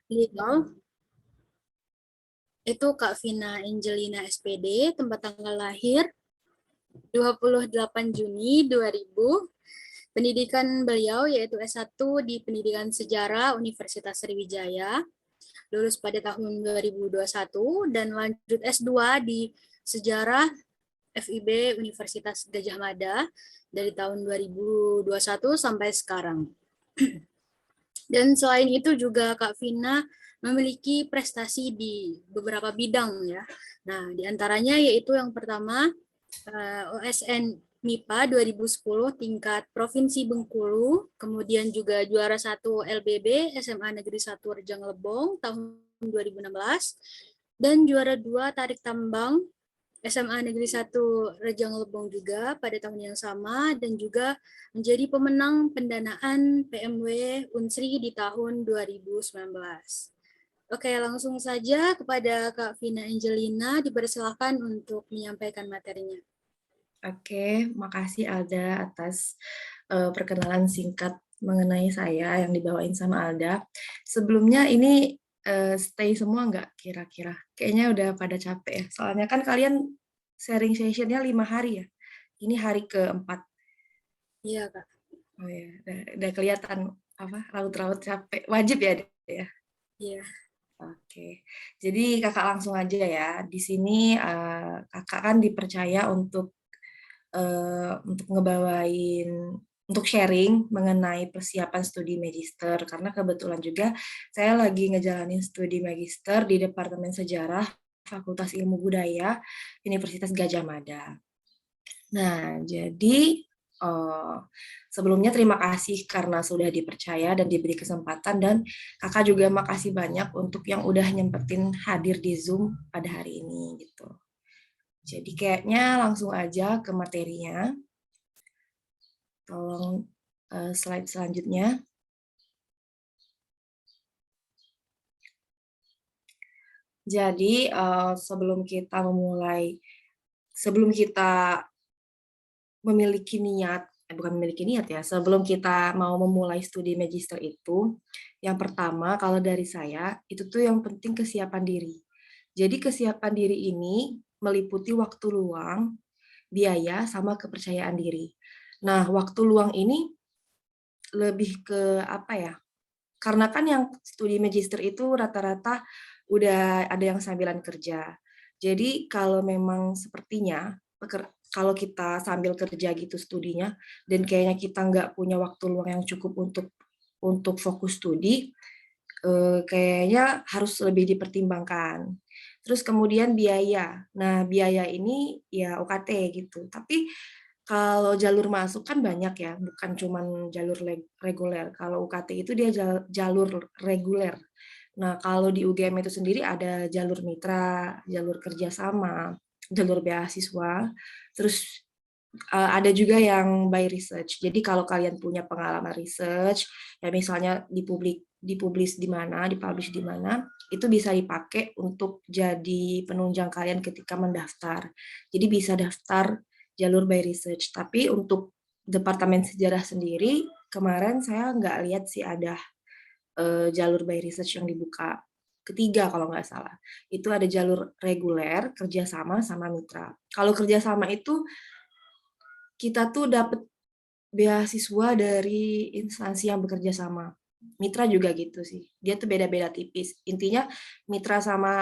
beliau itu Kak Vina Angelina SPD, tempat tanggal lahir 28 Juni 2000. Pendidikan beliau yaitu S1 di Pendidikan Sejarah Universitas Sriwijaya, lulus pada tahun 2021, dan lanjut S2 di Sejarah FIB Universitas Gadjah Mada dari tahun 2021 sampai sekarang. Dan selain itu juga Kak Vina memiliki prestasi di beberapa bidang ya. Nah, diantaranya yaitu yang pertama OSN MIPA 2010 tingkat Provinsi Bengkulu, kemudian juga juara 1 LBB SMA Negeri 1 Rejang Lebong tahun 2016, dan juara 2 Tarik Tambang SMA Negeri 1 Rejang Lebong juga pada tahun yang sama, dan juga menjadi pemenang pendanaan PMW Unsri di tahun 2019. Oke, langsung saja kepada Kak Vina Angelina, dipersilakan untuk menyampaikan materinya. Oke, makasih Alda atas perkenalan singkat mengenai saya yang dibawain sama Alda. Sebelumnya ini stay semua nggak kira-kira? Kayaknya udah pada capek ya. Soalnya kan kalian sharing sessionnya 5 hari ya. Ini hari keempat. Iya, Kak. Oh ya, udah kelihatan apa raut-raut capek. Wajib ya, Dek, ya. Iya. Oke, jadi kakak langsung aja ya. Di sini kakak kan dipercaya untuk ngebawain untuk sharing mengenai persiapan studi magister karena kebetulan juga saya lagi ngejalanin studi magister di Departemen Sejarah Fakultas Ilmu Budaya Universitas Gadjah Mada. Nah, jadi sebelumnya terima kasih karena sudah dipercaya dan diberi kesempatan, dan kakak juga makasih banyak untuk yang udah nyempetin hadir di Zoom pada hari ini gitu. Jadi kayaknya langsung aja ke materinya. Tolong slide selanjutnya. Jadi sebelum kita memiliki niat, bukan memiliki niat ya, sebelum kita mau memulai studi magister itu, yang pertama kalau dari saya, itu tuh yang penting kesiapan diri. Jadi kesiapan diri ini meliputi waktu luang, biaya, sama kepercayaan diri. Nah, waktu luang ini lebih ke apa ya? Karena kan yang studi magister itu rata-rata udah ada yang sambilan kerja. Jadi kalau memang sepertinya kalau kita sambil kerja gitu studinya dan kayaknya kita nggak punya waktu luang yang cukup untuk fokus studi, kayaknya harus lebih dipertimbangkan. Terus kemudian biaya. Nah, biaya ini ya UKT gitu. Tapi kalau jalur masuk kan banyak ya, bukan cuma jalur reguler. Kalau UKT itu dia jalur reguler. Nah, kalau di UGM itu sendiri ada jalur mitra, jalur kerjasama, jalur beasiswa, terus ada juga yang by research. Jadi kalau kalian punya pengalaman research, ya misalnya dipublish di mana, dipublish di mana, itu bisa dipakai untuk jadi penunjang kalian ketika mendaftar. Jadi bisa daftar jalur by research. Tapi untuk Departemen Sejarah sendiri, kemarin saya nggak lihat sih ada jalur by research yang dibuka. Ketiga kalau nggak salah. Itu ada jalur reguler, kerjasama, sama mitra. Kalau kerjasama itu kita tuh dapat beasiswa dari instansi yang bekerja sama. Mitra juga gitu sih. Dia tuh beda-beda tipis. Intinya mitra sama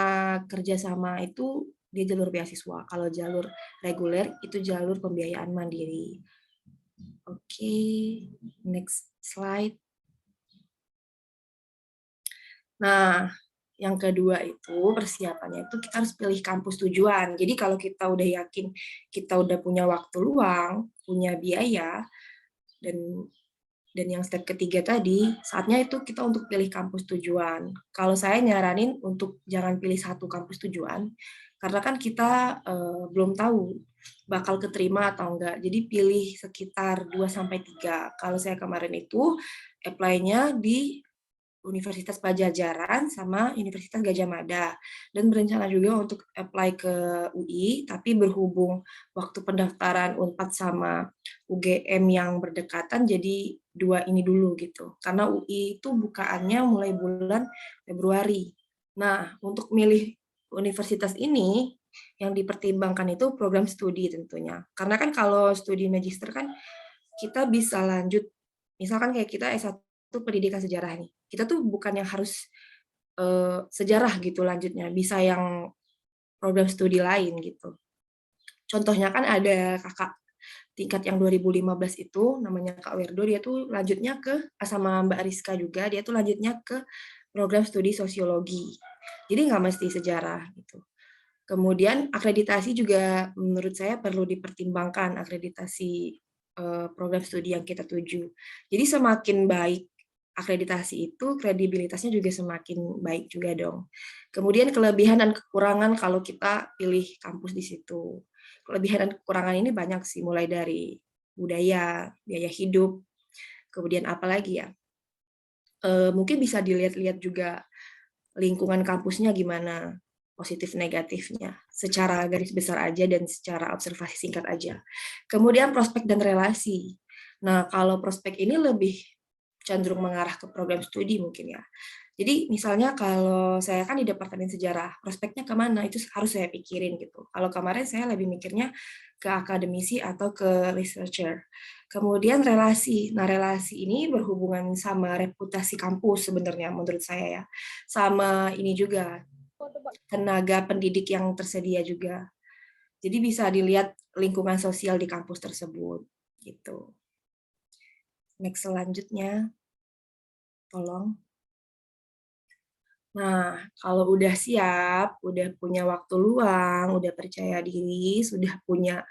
kerjasama itu dia jalur beasiswa. Kalau jalur reguler itu jalur pembiayaan mandiri. Oke, next slide. Nah, yang kedua itu persiapannya itu kita harus pilih kampus tujuan. Jadi kalau kita udah yakin kita udah punya waktu luang, punya biaya, dan yang step ketiga tadi, saatnya itu kita untuk pilih kampus tujuan. Kalau saya nyaranin untuk jangan pilih satu kampus tujuan, karena kan kita belum tahu bakal keterima atau enggak. Jadi pilih sekitar 2-3. Kalau saya kemarin itu apply-nya di Universitas Pajajaran sama Universitas Gadjah Mada, dan berencana juga untuk apply ke UI, tapi berhubung waktu pendaftaran Unpad sama UGM yang berdekatan, jadi 2 ini dulu gitu. Karena UI itu bukaannya mulai bulan Februari. Nah, untuk milih universitas ini, yang dipertimbangkan itu program studi tentunya. Karena kan kalau studi magister kan kita bisa lanjut, misalkan kayak kita S1 pendidikan sejarah nih, kita tuh bukan yang harus sejarah gitu lanjutnya, bisa yang program studi lain gitu. Contohnya kan ada kakak tingkat yang 2015 itu, namanya Kak Werdo, dia tuh lanjutnya ke, sama Mbak Rizka juga, dia tuh lanjutnya ke program studi sosiologi. Jadi nggak mesti sejarah gitu. Kemudian akreditasi juga menurut saya perlu dipertimbangkan, akreditasi program studi yang kita tuju. Jadi semakin baik akreditasi itu, kredibilitasnya juga semakin baik juga dong. Kemudian kelebihan dan kekurangan kalau kita pilih kampus di situ. Kelebihan dan kekurangan ini banyak sih, mulai dari budaya, biaya hidup, kemudian apa lagi ya? Mungkin bisa dilihat-lihat juga lingkungan kampusnya gimana, positif negatifnya, secara garis besar aja dan secara observasi singkat aja. Kemudian prospek dan relasi. Nah, kalau prospek ini lebih cenderung mengarah ke program studi mungkin ya. Jadi misalnya kalau saya kan di Departemen Sejarah, prospeknya kemana itu harus saya pikirin gitu. Kalau kemarin saya lebih mikirnya ke akademisi atau ke researcher. Kemudian relasi. Nah, relasi ini berhubungan sama reputasi kampus sebenarnya menurut saya ya. Sama ini juga tenaga pendidik yang tersedia juga. Jadi bisa dilihat lingkungan sosial di kampus tersebut gitu. Next selanjutnya, tolong. Nah, kalau udah siap, udah punya waktu luang, udah percaya diri, sudah punya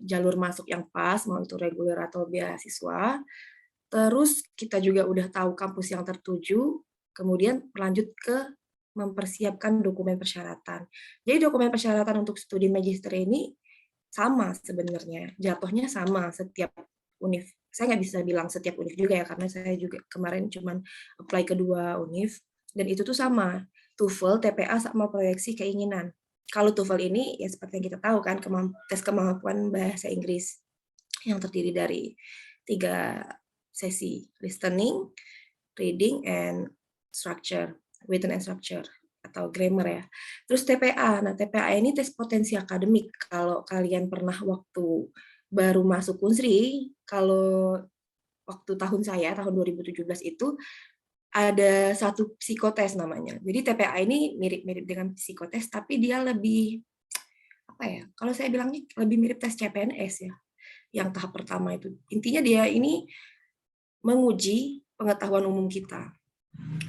jalur masuk yang pas, mau itu reguler atau beasiswa, terus kita juga udah tahu kampus yang tertuju, kemudian lanjut ke mempersiapkan dokumen persyaratan. Jadi dokumen persyaratan untuk studi magister ini sama sebenarnya, jatuhnya sama setiap univ. Saya nggak bisa bilang setiap univ juga ya, karena saya juga kemarin cuman apply ke 2 univ, dan itu tuh sama, TOEFL, TPA, sama proyeksi keinginan. Kalau TOEFL ini ya seperti yang kita tahu kan, tes kemampuan bahasa Inggris yang terdiri dari 3 sesi, listening, reading, and structure, written and structure, atau grammar ya. Terus TPA, nah TPA ini tes potensi akademik. Kalau kalian pernah waktu baru masuk Unsri, kalau waktu tahun saya, tahun 2017 itu, ada satu psikotes namanya. Jadi TPA ini mirip-mirip dengan psikotes, tapi dia lebih, apa ya, kalau saya bilangnya lebih mirip tes CPNS ya, yang tahap pertama itu. Intinya dia ini menguji pengetahuan umum kita.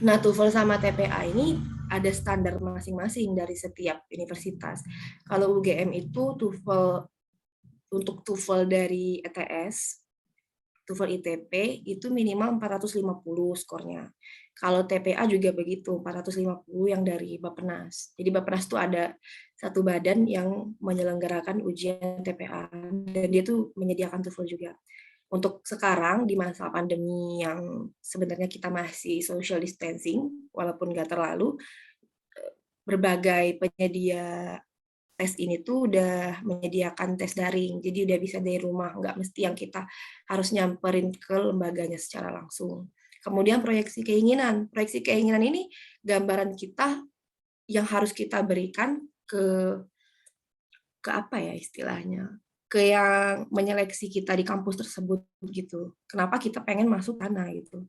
Nah, TOEFL sama TPA ini ada standar masing-masing dari setiap universitas. Kalau UGM itu TOEFL, untuk TOEFL dari ETS, TOEFL ITP itu minimal 450 skornya. Kalau TPA juga begitu, 450 yang dari Bappenas. Jadi Bappenas itu ada satu badan yang menyelenggarakan ujian TPA, dan dia tuh menyediakan TOEFL juga. Untuk sekarang di masa pandemi yang sebenarnya kita masih social distancing, walaupun nggak terlalu, berbagai penyedia tes ini tuh udah menyediakan tes daring, jadi udah bisa dari rumah, nggak mesti yang kita harus nyamperin ke lembaganya secara langsung. Kemudian proyeksi keinginan ini gambaran kita yang harus kita berikan ke apa ya istilahnya, ke yang menyeleksi kita di kampus tersebut gitu. Kenapa kita pengen masuk sana gitu.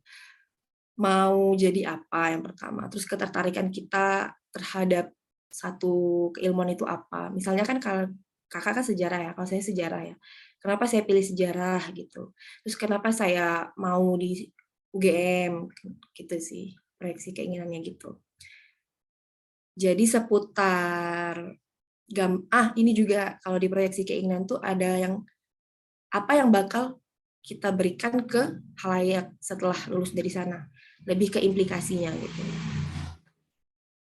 Mau jadi apa yang pertama, terus ketertarikan kita terhadap satu keilmuan itu apa. Misalnya kan kalau kakak kan sejarah ya, kalau saya sejarah ya. Kenapa saya pilih sejarah gitu. Terus kenapa saya mau di UGM gitu sih, proyeksi keinginannya gitu. Jadi seputar ini juga kalau di proyeksi keinginan tuh ada yang apa yang bakal kita berikan ke khalayak setelah lulus dari sana. Lebih ke implikasinya gitu.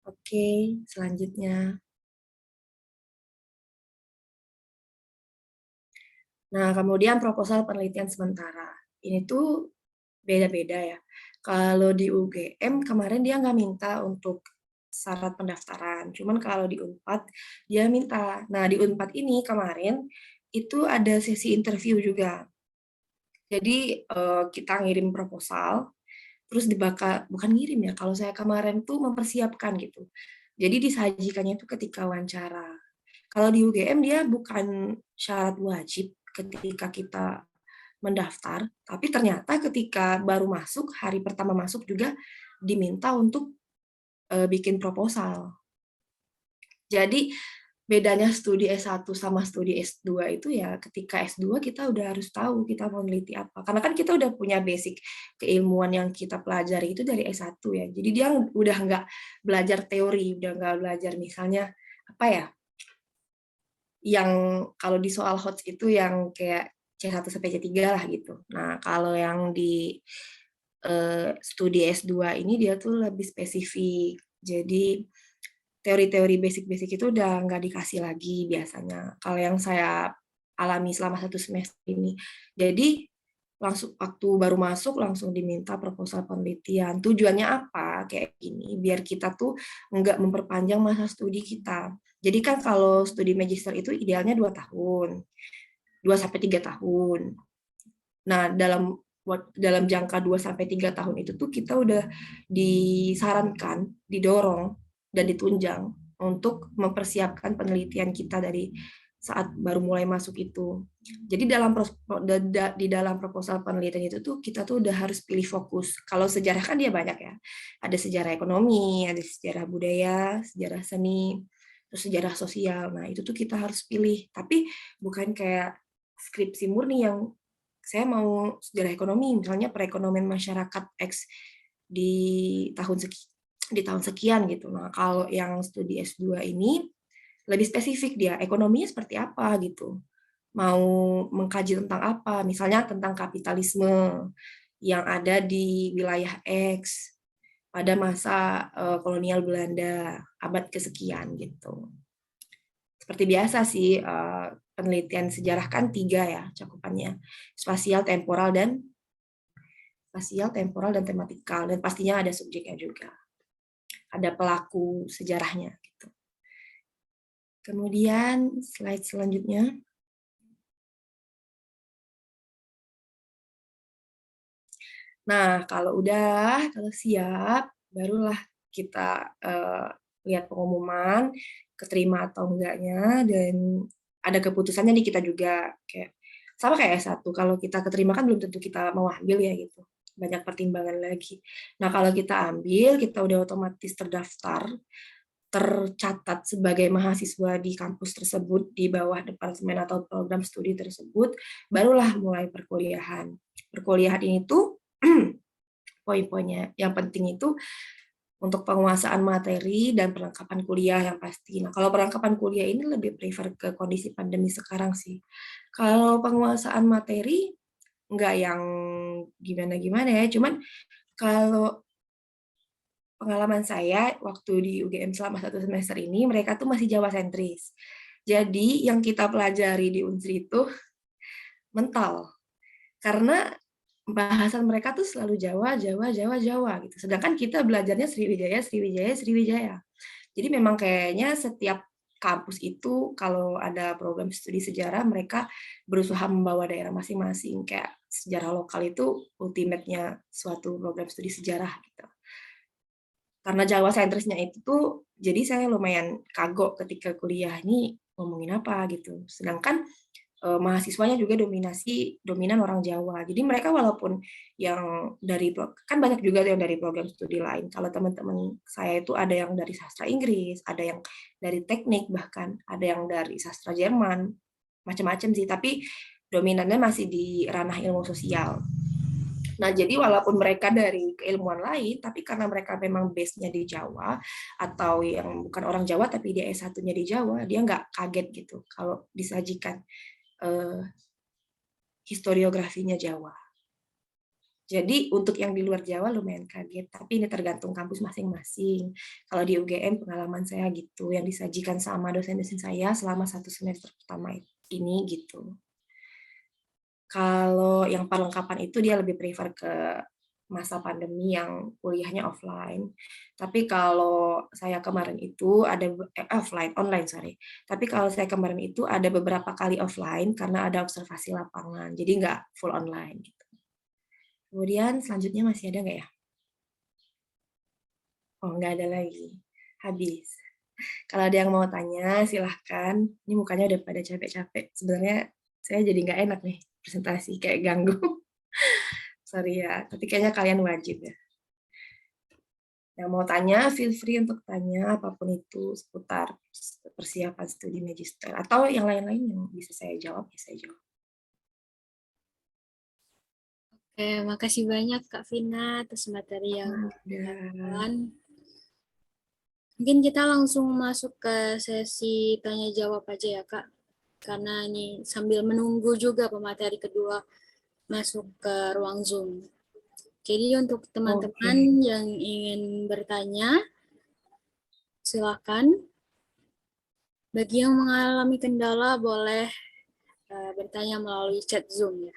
Oke, selanjutnya. Nah, kemudian proposal penelitian sementara. Ini tuh beda-beda ya. Kalau di UGM kemarin dia nggak minta untuk syarat pendaftaran, cuman kalau di Unpad dia minta. Nah, di Unpad ini kemarin itu ada sesi interview juga. Jadi, kita ngirim proposal, terus bukan ngirim ya, kalau saya kemarin tuh mempersiapkan gitu. Jadi disajikannya itu ketika wawancara. Kalau di UGM dia bukan syarat wajib ketika kita mendaftar, tapi ternyata ketika baru masuk, hari pertama masuk juga diminta untuk, bikin proposal. Jadi bedanya studi S1 sama studi S2 itu ya ketika S2 kita udah harus tahu kita mau meneliti apa. Karena kan kita udah punya basic keilmuan yang kita pelajari itu dari S1 ya. Jadi dia udah nggak belajar teori, udah nggak belajar misalnya apa ya, yang kalau di soal HOTS itu yang kayak C1 sampai C3 lah gitu. Nah, kalau yang di studi S2 ini dia tuh lebih spesifik. Jadi teori-teori basic-basic itu udah nggak dikasih lagi biasanya. Kalau yang saya alami selama 1 semester ini. Jadi langsung waktu baru masuk langsung diminta proposal penelitian. Tujuannya apa? Kayak gini, biar kita tuh nggak memperpanjang masa studi kita. Jadi kan kalau studi magister itu idealnya 2 tahun, 2 sampai 3 tahun. Nah, dalam jangka 2 sampai 3 tahun itu tuh kita udah disarankan, didorong dan ditunjang untuk mempersiapkan penelitian kita dari saat baru mulai masuk itu. Jadi di dalam proposal penelitian itu tuh kita tuh udah harus pilih fokus. Kalau sejarah kan dia banyak ya. Ada sejarah ekonomi, ada sejarah budaya, sejarah seni, terus sejarah sosial. Nah, itu tuh kita harus pilih. Tapi bukan kayak skripsi murni yang saya mau sejarah ekonomi, misalnya perekonomian masyarakat X di tahun sekian gitu. Nah, kalau yang studi S2 ini lebih spesifik dia, ekonominya seperti apa gitu. Mau mengkaji tentang apa, misalnya tentang kapitalisme yang ada di wilayah X pada masa kolonial Belanda abad kesekian gitu. Seperti biasa sih, penelitian sejarah kan 3 ya cakupannya, spasial, temporal, dan tematikal, dan pastinya ada subjeknya juga. Ada pelaku sejarahnya gitu. Kemudian slide selanjutnya. Nah, kalau siap, barulah kita lihat pengumuman, keterima atau enggaknya, dan ada keputusannya di kita juga. Sama kayak S1, kalau kita keterima kan belum tentu kita mau ambil ya gitu. Banyak pertimbangan lagi. Nah, kalau kita ambil, kita udah otomatis terdaftar, tercatat sebagai mahasiswa di kampus tersebut, di bawah departemen atau program studi tersebut, barulah mulai perkuliahan. Perkuliahan ini tuh poin-poinnya yang penting itu untuk penguasaan materi dan perlengkapan kuliah yang pasti. Nah, kalau perlengkapan kuliah ini lebih prefer ke kondisi pandemi sekarang sih. Kalau penguasaan materi nggak yang gimana-gimana ya, cuman kalau pengalaman saya waktu di UGM selama 1 semester ini, mereka tuh masih Jawa sentris. Jadi yang kita pelajari di Unsri itu mental. Karena bahasan mereka tuh selalu Jawa, Jawa, Jawa, Jawa gitu. Sedangkan kita belajarnya Sriwijaya, Sriwijaya, Sriwijaya. Jadi memang kayaknya setiap kampus itu kalau ada program studi sejarah mereka berusaha membawa daerah masing-masing. Kayak sejarah lokal itu ultimate-nya suatu program studi sejarah gitu. Karena Jawa sentrisnya itu tuh jadi saya lumayan kagok ketika kuliah ini ngomongin apa gitu. Sedangkan mahasiswanya juga dominan orang Jawa. Jadi mereka walaupun yang kan banyak juga yang dari program studi lain. Kalau teman-teman saya itu ada yang dari sastra Inggris, ada yang dari teknik bahkan, ada yang dari sastra Jerman, macam-macam sih. Tapi dominannya masih di ranah ilmu sosial. Nah, jadi walaupun mereka dari keilmuan lain, tapi karena mereka memang base-nya di Jawa, atau yang bukan orang Jawa tapi dia S1-nya di Jawa, dia nggak kaget gitu kalau disajikan historiografinya Jawa. Jadi untuk yang di luar Jawa lumayan kaget, tapi ini tergantung kampus masing-masing. Kalau di UGM pengalaman saya gitu, yang disajikan sama dosen-dosen saya selama 1 semester pertama ini gitu. Kalau yang perlengkapan itu dia lebih prefer ke masa pandemi yang kuliahnya offline. Tapi kalau saya kemarin itu ada online, sorry. Tapi kalau saya kemarin itu ada beberapa kali offline karena ada observasi lapangan, jadi nggak full online gitu. Kemudian selanjutnya masih ada nggak ya? Oh, nggak ada lagi. Habis. Kalau ada yang mau tanya, silahkan. Ini mukanya udah pada capek-capek. Sebenarnya saya jadi nggak enak nih presentasi, kayak ganggu. Sorry ya, tapi kayaknya kalian wajib ya. Yang mau tanya, feel free untuk tanya apapun itu seputar persiapan studi magister. Atau yang lain-lain yang bisa saya jawab, ya saya jawab. Oke, makasih banyak Kak Vina atas materi yang Udah. disampaikan. Mungkin kita langsung masuk ke sesi tanya jawab aja ya Kak. Karena ini sambil menunggu juga pemateri kedua masuk ke ruang Zoom. Jadi untuk teman-teman Oke. yang ingin bertanya, silakan. Bagi yang mengalami kendala boleh bertanya melalui chat Zoom ya.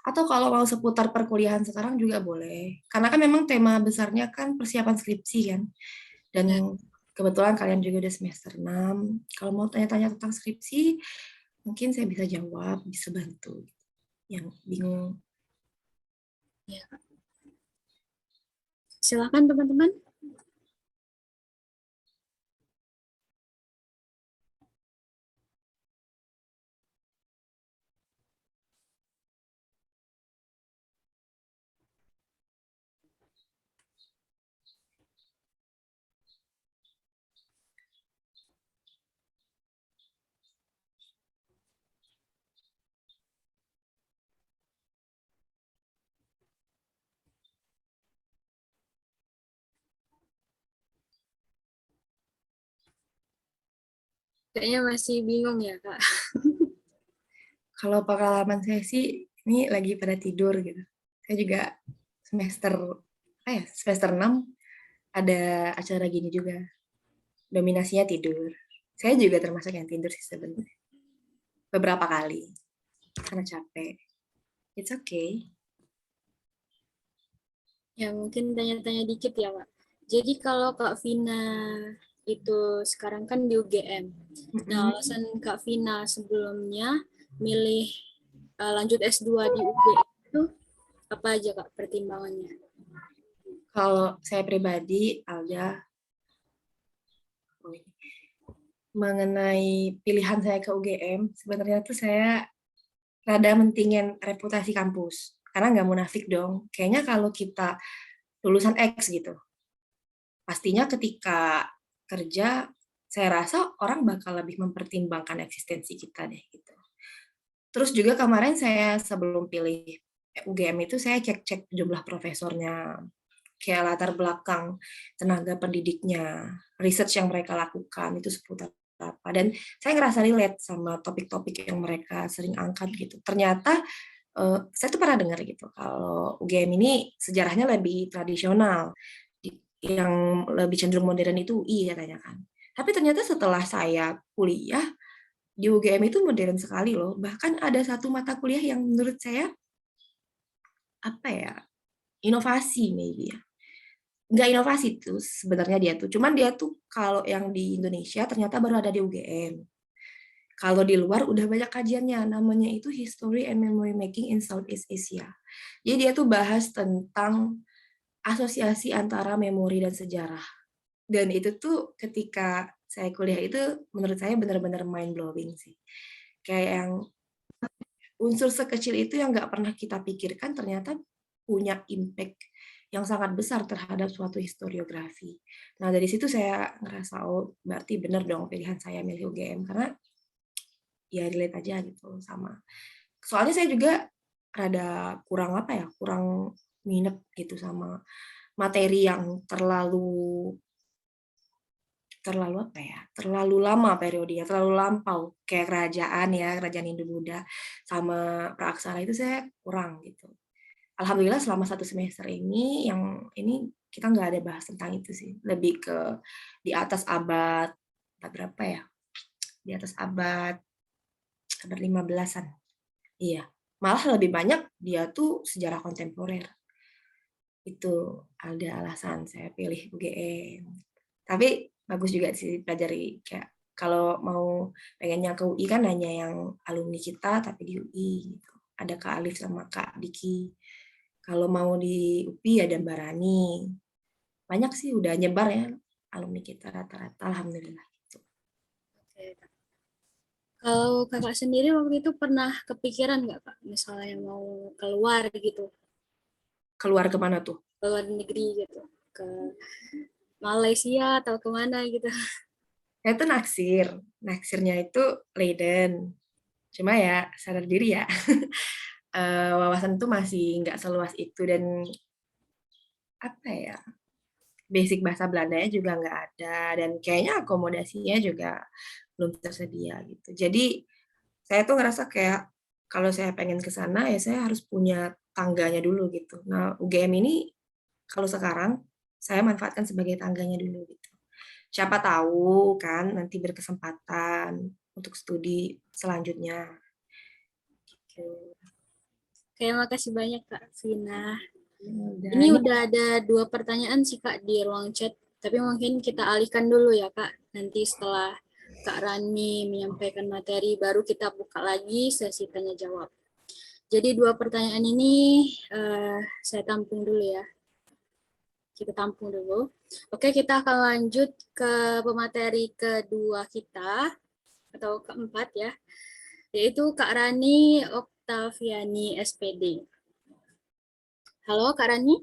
Atau kalau mau seputar perkuliahan sekarang juga boleh. Karena kan memang tema besarnya kan persiapan skripsi kan. Dan Ya, kebetulan kalian juga udah semester 6. Kalau mau tanya-tanya tentang skripsi, mungkin saya bisa jawab, bisa bantu. Yang bingung. ya. Silakan teman-teman. Kayaknya masih bingung ya Kak. Kalau pengalaman saya sih, ini lagi pada tidur gitu. Saya juga semester, semester 6 ada acara gini juga. Dominasinya tidur. Saya juga termasuk yang tidur sih sebenarnya. Beberapa kali. Karena capek. It's okay. Ya mungkin tanya-tanya dikit ya Kak. Jadi kalau Kak Vina itu sekarang kan di UGM. Nah, alasan Kak Vina sebelumnya milih lanjut S2 di UG itu apa aja Kak pertimbangannya? Kalau saya pribadi, Alda, mengenai pilihan saya ke UGM, sebenarnya tuh saya rada mentingin reputasi kampus. Karena nggak munafik dong. Kayaknya kalau kita lulusan X gitu, pastinya ketika kerja, saya rasa orang bakal lebih mempertimbangkan eksistensi kita deh gitu. Terus juga kemarin saya sebelum pilih UGM itu saya cek-cek jumlah profesornya, kayak latar belakang tenaga pendidiknya, research yang mereka lakukan itu seputar apa. Dan saya ngerasa relate sama topik-topik yang mereka sering angkat gitu. Ternyata saya tuh pernah dengar gitu kalau UGM ini sejarahnya lebih tradisional, yang lebih cenderung modern itu UI katanya kan. Tapi ternyata setelah saya kuliah di UGM itu modern sekali loh. Bahkan ada satu mata kuliah yang menurut saya apa ya, inovasi maybe ya. Nggak inovasi tuh sebenarnya dia tuh. Cuman dia tuh kalau yang di Indonesia ternyata baru ada di UGM. Kalau di luar udah banyak kajiannya, namanya itu History and Memory Making in Southeast Asia. Jadi dia tuh bahas tentang asosiasi antara memori dan sejarah. Dan itu tuh ketika saya kuliah itu menurut saya benar-benar mind blowing sih. Kayak yang unsur sekecil itu yang nggak pernah kita pikirkan ternyata punya impact yang sangat besar terhadap suatu historiografi. Nah dari situ saya ngerasa oh berarti benar dong pilihan saya milih UGM karena ya relate aja gitu sama. Soalnya saya juga rada kurang apa ya, kurang minat gitu sama materi yang terlalu terlalu apa ya, terlalu lama periodenya, terlalu lampau kayak kerajaan ya, kerajaan Hindu-Buddha sama Praaksara itu saya kurang gitu. Alhamdulillah selama 1 semester ini yang ini kita nggak ada bahas tentang itu sih, lebih ke di atas abad berapa ya? Di atas abad 15-an. Iya, malah lebih banyak dia tuh sejarah kontemporer. Itu ada alasan saya pilih UGM. Tapi bagus juga sih pelajari kayak kalau mau pengennya ke UI kan hanya yang alumni kita tapi di UI gitu. Ada Kak Alif sama Kak Diki. Kalau mau di UPI ada Mbak Rani. Banyak sih udah nyebar ya alumni kita rata-rata alhamdulillah. Oke, Kak. Kalau kakak sendiri waktu itu pernah kepikiran nggak Kak, misalnya mau keluar gitu, Keluar kemana tuh? keluar negeri gitu, ke Malaysia atau kemana gitu? Saya tuh naksir. Naksirnya itu Leiden. Cuma ya sadar diri ya. Wawasan tuh masih nggak seluas itu dan apa ya, basic bahasa Belandanya juga nggak ada dan kayaknya akomodasinya juga belum tersedia gitu. Jadi saya tuh ngerasa kayak kalau saya pengen ke sana ya saya harus punya tangganya dulu gitu. Nah, UGM ini kalau sekarang saya manfaatkan sebagai tangganya dulu gitu. Siapa tahu kan nanti berkesempatan untuk studi selanjutnya gitu. Oke, makasih banyak Kak Vina. Udah, Ini ini udah ada 2 pertanyaan sih Kak di ruang chat, tapi mungkin kita alihkan dulu ya Kak. Nanti setelah Kak Rani menyampaikan materi, baru kita buka lagi sesi tanya jawab. Jadi 2 pertanyaan ini saya tampung dulu ya. Kita tampung dulu. Oke, kita akan lanjut ke pemateri kedua kita, atau keempat ya, yaitu Kak Rani Oktaviani SPD. Halo Kak Rani.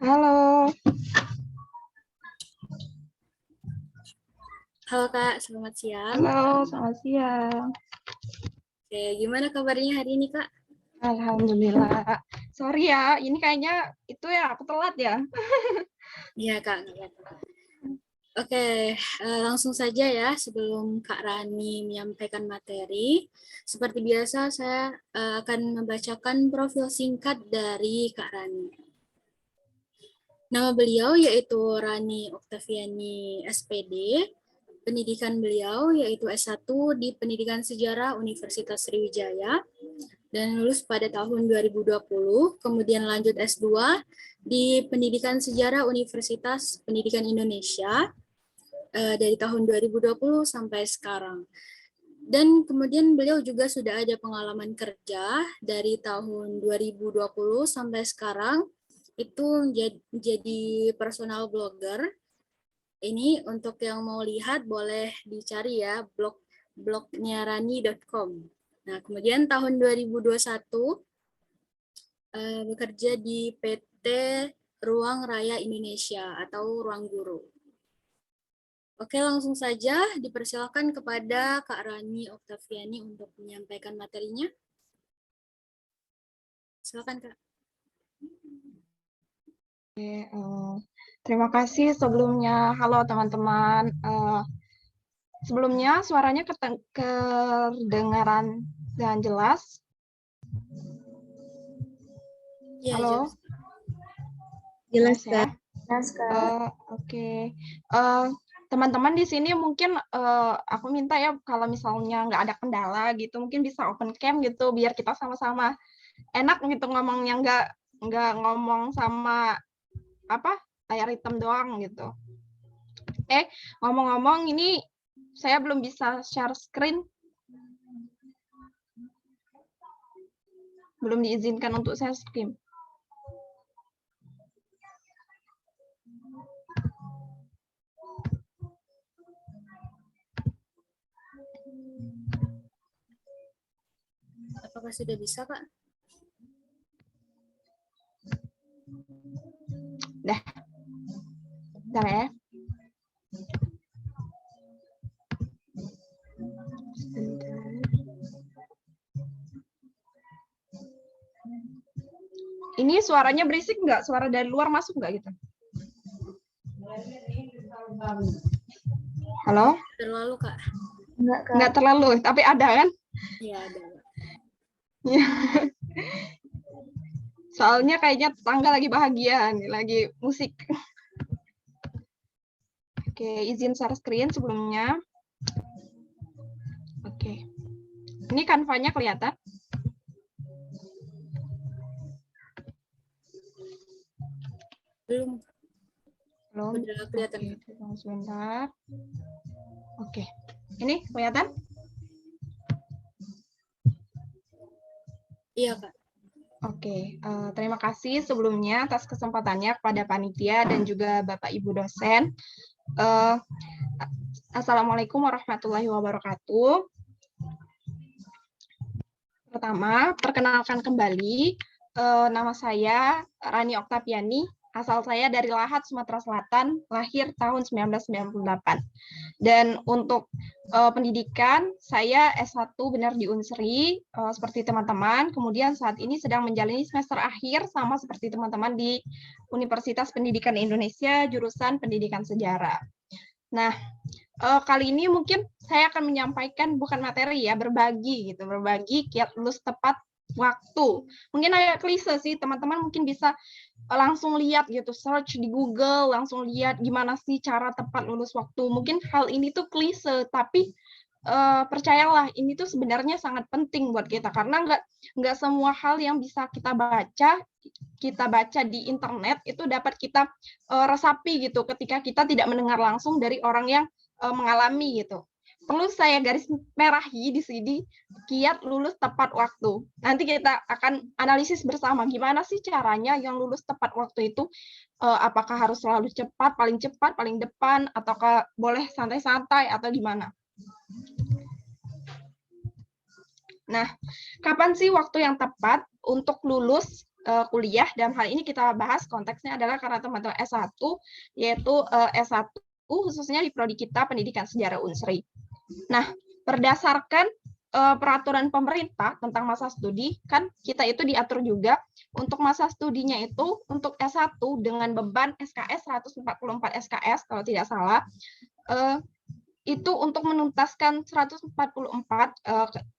Halo, Halo Kak, selamat siang. halo, selamat siang. Oke, gimana kabarnya hari ini Kak? Alhamdulillah. Sorry ya, ini kayaknya itu ya aku telat ya. Iya Kak, nggak apa-apa. Oke, langsung saja ya sebelum Kak Rani menyampaikan materi. Seperti biasa saya akan membacakan profil singkat dari Kak Rani. Nama beliau yaitu Rani Oktaviani SPD. Pendidikan beliau yaitu S1 di Pendidikan Sejarah Universitas Sriwijaya dan lulus pada tahun 2020, kemudian lanjut S2 di Pendidikan Sejarah Universitas Pendidikan Indonesia dari tahun 2020 sampai sekarang. Dan kemudian beliau juga sudah ada pengalaman kerja dari tahun 2020 sampai sekarang, itu jadi personal blogger. Ini untuk yang mau lihat boleh dicari ya blognya rani.com. Nah, kemudian tahun 2021 bekerja di PT Ruang Raya Indonesia atau Ruang Guru. Oke, langsung saja dipersilakan kepada Kak Rani Oktaviani untuk menyampaikan materinya. Silakan Kak. Terima kasih sebelumnya. Halo teman-teman. Sebelumnya suaranya kedengaran dan jelas. Ya, Halo. jelas. Jelas ya. Oke. Teman-teman di sini mungkin aku minta ya kalau misalnya nggak ada kendala gitu, mungkin bisa open cam gitu biar kita sama-sama enak gitu ngomongnya, nggak ngomong sama apa layar hitam doang gitu. Ngomong-ngomong ini saya belum bisa share screen, belum diizinkan untuk share screen. Apakah sudah bisa Kak? Dah. Bentar ya. Ini suaranya berisik nggak? Suara dari luar masuk nggak gitu? Halo? Terlalu Kak? Nggak terlalu, tapi ada kan? Iya, ada. Soalnya kayaknya tetangga lagi bahagia nih, lagi musik. Oke, izin share screen sebelumnya. Oke. Ini kanvanya kelihatan? Belum. Belum. Udah kelihatan. Oke, tunggu sebentar. Oke. Ini kelihatan? Iya, Kak. Oke, terima kasih sebelumnya atas kesempatannya kepada panitia dan juga Bapak Ibu dosen. Assalamualaikum warahmatullahi wabarakatuh. Pertama, perkenalkan kembali, nama saya Rani Oktaviani, asal saya dari Lahat, Sumatera Selatan, lahir tahun 1998. Dan untuk pendidikan, saya S1 benar di Unsri, seperti teman-teman, kemudian saat ini sedang menjalani semester akhir, sama seperti teman-teman di Universitas Pendidikan Indonesia, jurusan Pendidikan Sejarah. Nah, kali ini mungkin saya akan menyampaikan bukan materi ya, berbagi kiat lulus tepat waktu. Mungkin agak klise sih, teman-teman mungkin bisa langsung lihat gitu, search di Google, langsung lihat gimana sih cara tepat lulus waktu. Mungkin hal ini tuh klise, tapi percayalah ini tuh sebenarnya sangat penting buat kita, karena nggak semua hal yang bisa kita baca di internet itu dapat kita resapi gitu ketika kita tidak mendengar langsung dari orang yang mengalami gitu. Perlu saya garis merahi di sini kiat lulus tepat waktu. Nanti kita akan analisis bersama gimana sih caranya yang lulus tepat waktu itu, apakah harus selalu cepat, paling depan, ataukah boleh santai-santai atau gimana. Nah, kapan sih waktu yang tepat untuk lulus kuliah? Dan hal ini kita bahas konteksnya adalah karena teman-teman S1, yaitu S1 khususnya di prodi kita Pendidikan Sejarah Unsri. Nah, berdasarkan peraturan pemerintah tentang masa studi, kan kita itu diatur juga untuk masa studinya itu untuk S1 dengan beban SKS 144 SKS kalau tidak salah, itu untuk menuntaskan 144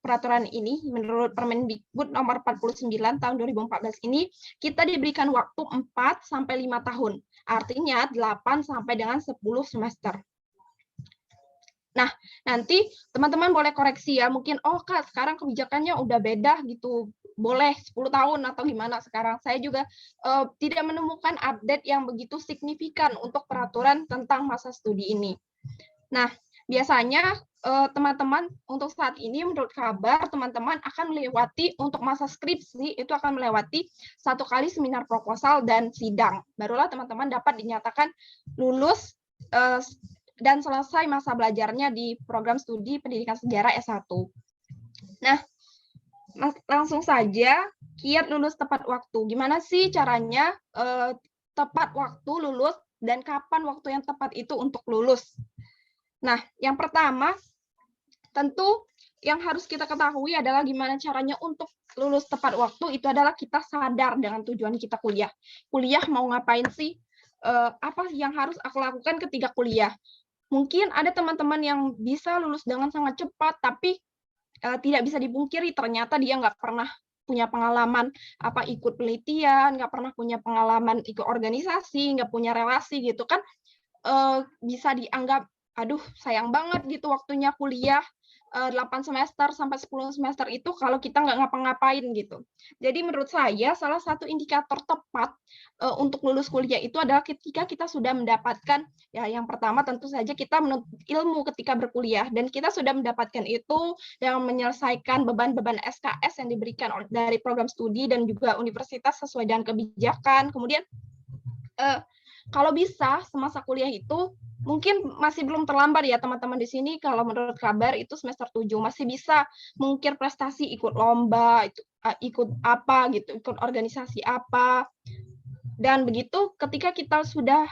peraturan ini menurut Permendikbud nomor 49 tahun 2014 ini kita diberikan waktu 4 sampai 5 tahun. Artinya 8 sampai dengan 10 semester. Nah, nanti teman-teman boleh koreksi ya, mungkin oh Kak, sekarang kebijakannya udah beda gitu. Boleh 10 tahun atau gimana sekarang. Saya juga tidak menemukan update yang begitu signifikan untuk peraturan tentang masa studi ini. Nah, biasanya teman-teman untuk saat ini menurut kabar teman-teman akan melewati untuk masa skripsi itu akan melewati 1 kali seminar proposal dan sidang. Barulah teman-teman dapat dinyatakan lulus dan selesai masa belajarnya di program studi Pendidikan Sejarah S1. Nah, langsung saja kiat lulus tepat waktu. Gimana sih caranya tepat waktu lulus dan kapan waktu yang tepat itu untuk lulus? Nah, yang pertama, tentu yang harus kita ketahui adalah gimana caranya untuk lulus tepat waktu, itu adalah kita sadar dengan tujuan kita kuliah. Kuliah mau ngapain sih? Apa yang harus aku lakukan ketika kuliah? Mungkin ada teman-teman yang bisa lulus dengan sangat cepat, tapi tidak bisa dipungkiri, ternyata dia nggak pernah punya pengalaman ikut penelitian, nggak pernah punya pengalaman ikut organisasi, nggak punya relasi gitu kan, bisa dianggap aduh sayang banget gitu waktunya kuliah 8 semester sampai 10 semester itu kalau kita nggak ngapa-ngapain gitu. Jadi menurut saya salah satu indikator tepat untuk lulus kuliah itu adalah ketika kita sudah mendapatkan, ya yang pertama tentu saja kita menuntut ilmu ketika berkuliah dan kita sudah mendapatkan itu dengan menyelesaikan beban-beban SKS yang diberikan dari program studi dan juga universitas sesuai dengan kebijakan. Kemudian kalau bisa semasa kuliah itu mungkin masih belum terlambat ya teman-teman di sini, kalau menurut kabar itu semester 7 masih bisa mengukir prestasi, ikut lomba, ikut apa gitu, ikut organisasi apa. Dan begitu ketika kita sudah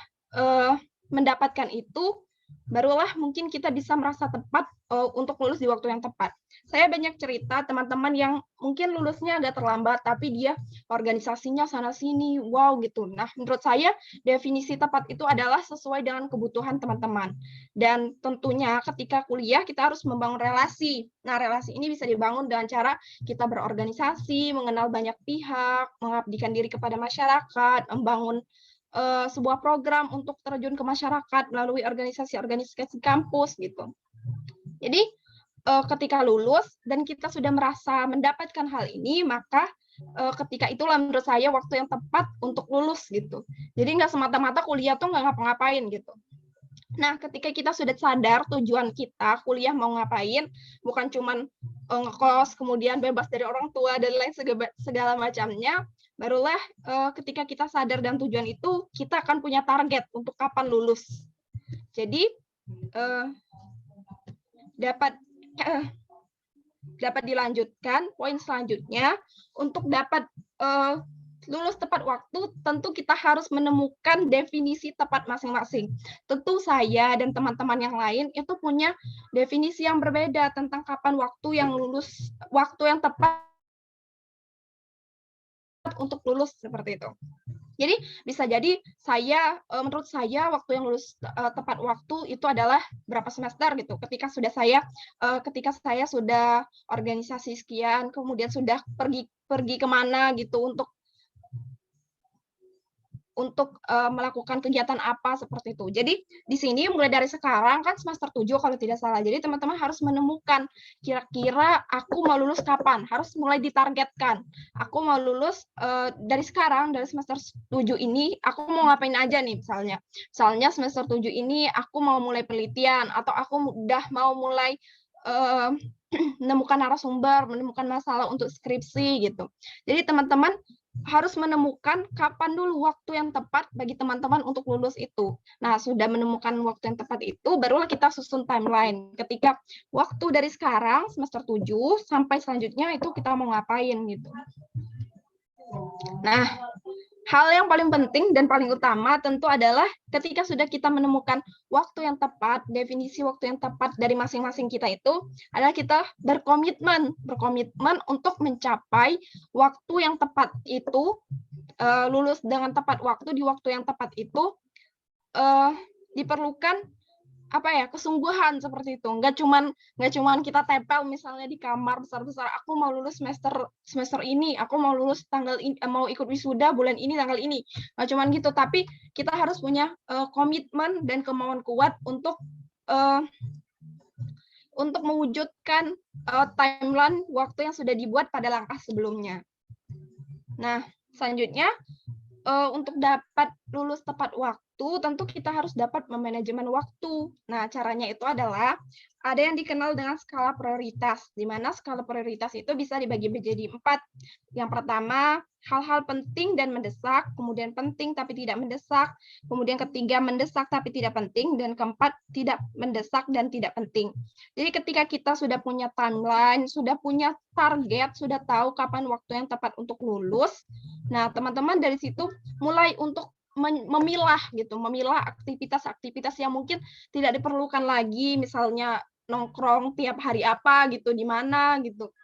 mendapatkan itu, barulah mungkin kita bisa merasa tepat untuk lulus di waktu yang tepat. Saya banyak cerita teman-teman yang mungkin lulusnya agak terlambat, tapi dia organisasinya sana-sini, wow gitu. Nah, menurut saya definisi tepat itu adalah sesuai dengan kebutuhan teman-teman. Dan tentunya ketika kuliah kita harus membangun relasi. Nah, relasi ini bisa dibangun dengan cara kita berorganisasi, mengenal banyak pihak, mengabdikan diri kepada masyarakat, membangun sebuah program untuk terjun ke masyarakat melalui organisasi-organisasi kampus gitu. Jadi ketika lulus dan kita sudah merasa mendapatkan hal ini, maka ketika itulah menurut saya waktu yang tepat untuk lulus gitu. Jadi nggak semata-mata kuliah tuh nggak ngapa-ngapain gitu. Nah, ketika kita sudah sadar tujuan kita kuliah mau ngapain, bukan cuman ngekos, kemudian bebas dari orang tua dan lain segala macamnya, barulah ketika kita sadar dan tujuan itu, kita akan punya target untuk kapan lulus. Jadi dapat dilanjutkan poin selanjutnya, untuk dapat lulus tepat waktu, tentu kita harus menemukan definisi tepat masing-masing. Tentu saya dan teman-teman yang lain itu punya definisi yang berbeda tentang kapan waktu yang tepat untuk lulus seperti itu. Jadi bisa jadi menurut saya waktu yang lulus tepat waktu itu adalah berapa semester gitu. Ketika saya sudah organisasi sekian, kemudian sudah pergi kemana gitu untuk melakukan kegiatan apa seperti itu. Jadi di sini mulai dari sekarang kan semester 7 kalau tidak salah. Jadi teman-teman harus menemukan kira-kira aku mau lulus kapan, harus mulai ditargetkan. Aku mau lulus dari sekarang, dari semester 7 ini aku mau ngapain aja nih misalnya. Misalnya semester 7 ini aku mau mulai penelitian atau aku udah mau mulai menemukan narasumber, menemukan masalah untuk skripsi gitu. Jadi teman-teman harus menemukan kapan dulu waktu yang tepat bagi teman-teman untuk lulus itu. Nah, sudah menemukan waktu yang tepat itu, barulah kita susun timeline. Ketika waktu dari sekarang, semester 7, sampai selanjutnya itu kita mau ngapain gitu. Nah, hal yang paling penting dan paling utama tentu adalah ketika sudah kita menemukan waktu yang tepat, definisi waktu yang tepat dari masing-masing kita itu adalah kita berkomitmen untuk mencapai waktu yang tepat itu, lulus dengan tepat waktu di waktu yang tepat itu diperlukan kesungguhan seperti itu. Nggak cuman kita tempel misalnya di kamar besar-besar, aku mau lulus semester ini, aku mau lulus tanggal ini, mau ikut wisuda bulan ini tanggal ini. Nggak cuman gitu, tapi kita harus punya komitmen dan kemauan kuat untuk mewujudkan timeline waktu yang sudah dibuat pada langkah sebelumnya. Nah, selanjutnya untuk dapat lulus tepat waktu, tentu kita harus dapat memanajemen waktu. Nah, caranya itu adalah ada yang dikenal dengan skala prioritas, di mana skala prioritas itu bisa dibagi menjadi 4. Yang pertama, hal-hal penting dan mendesak, kemudian penting tapi tidak mendesak, kemudian ketiga mendesak tapi tidak penting, dan keempat tidak mendesak dan tidak penting. Jadi ketika kita sudah punya timeline, sudah punya target, sudah tahu kapan waktu yang tepat untuk lulus, nah teman-teman dari situ mulai untuk memilah aktivitas-aktivitas yang mungkin tidak diperlukan lagi, misalnya nongkrong tiap hari apa gitu, di mana gitu.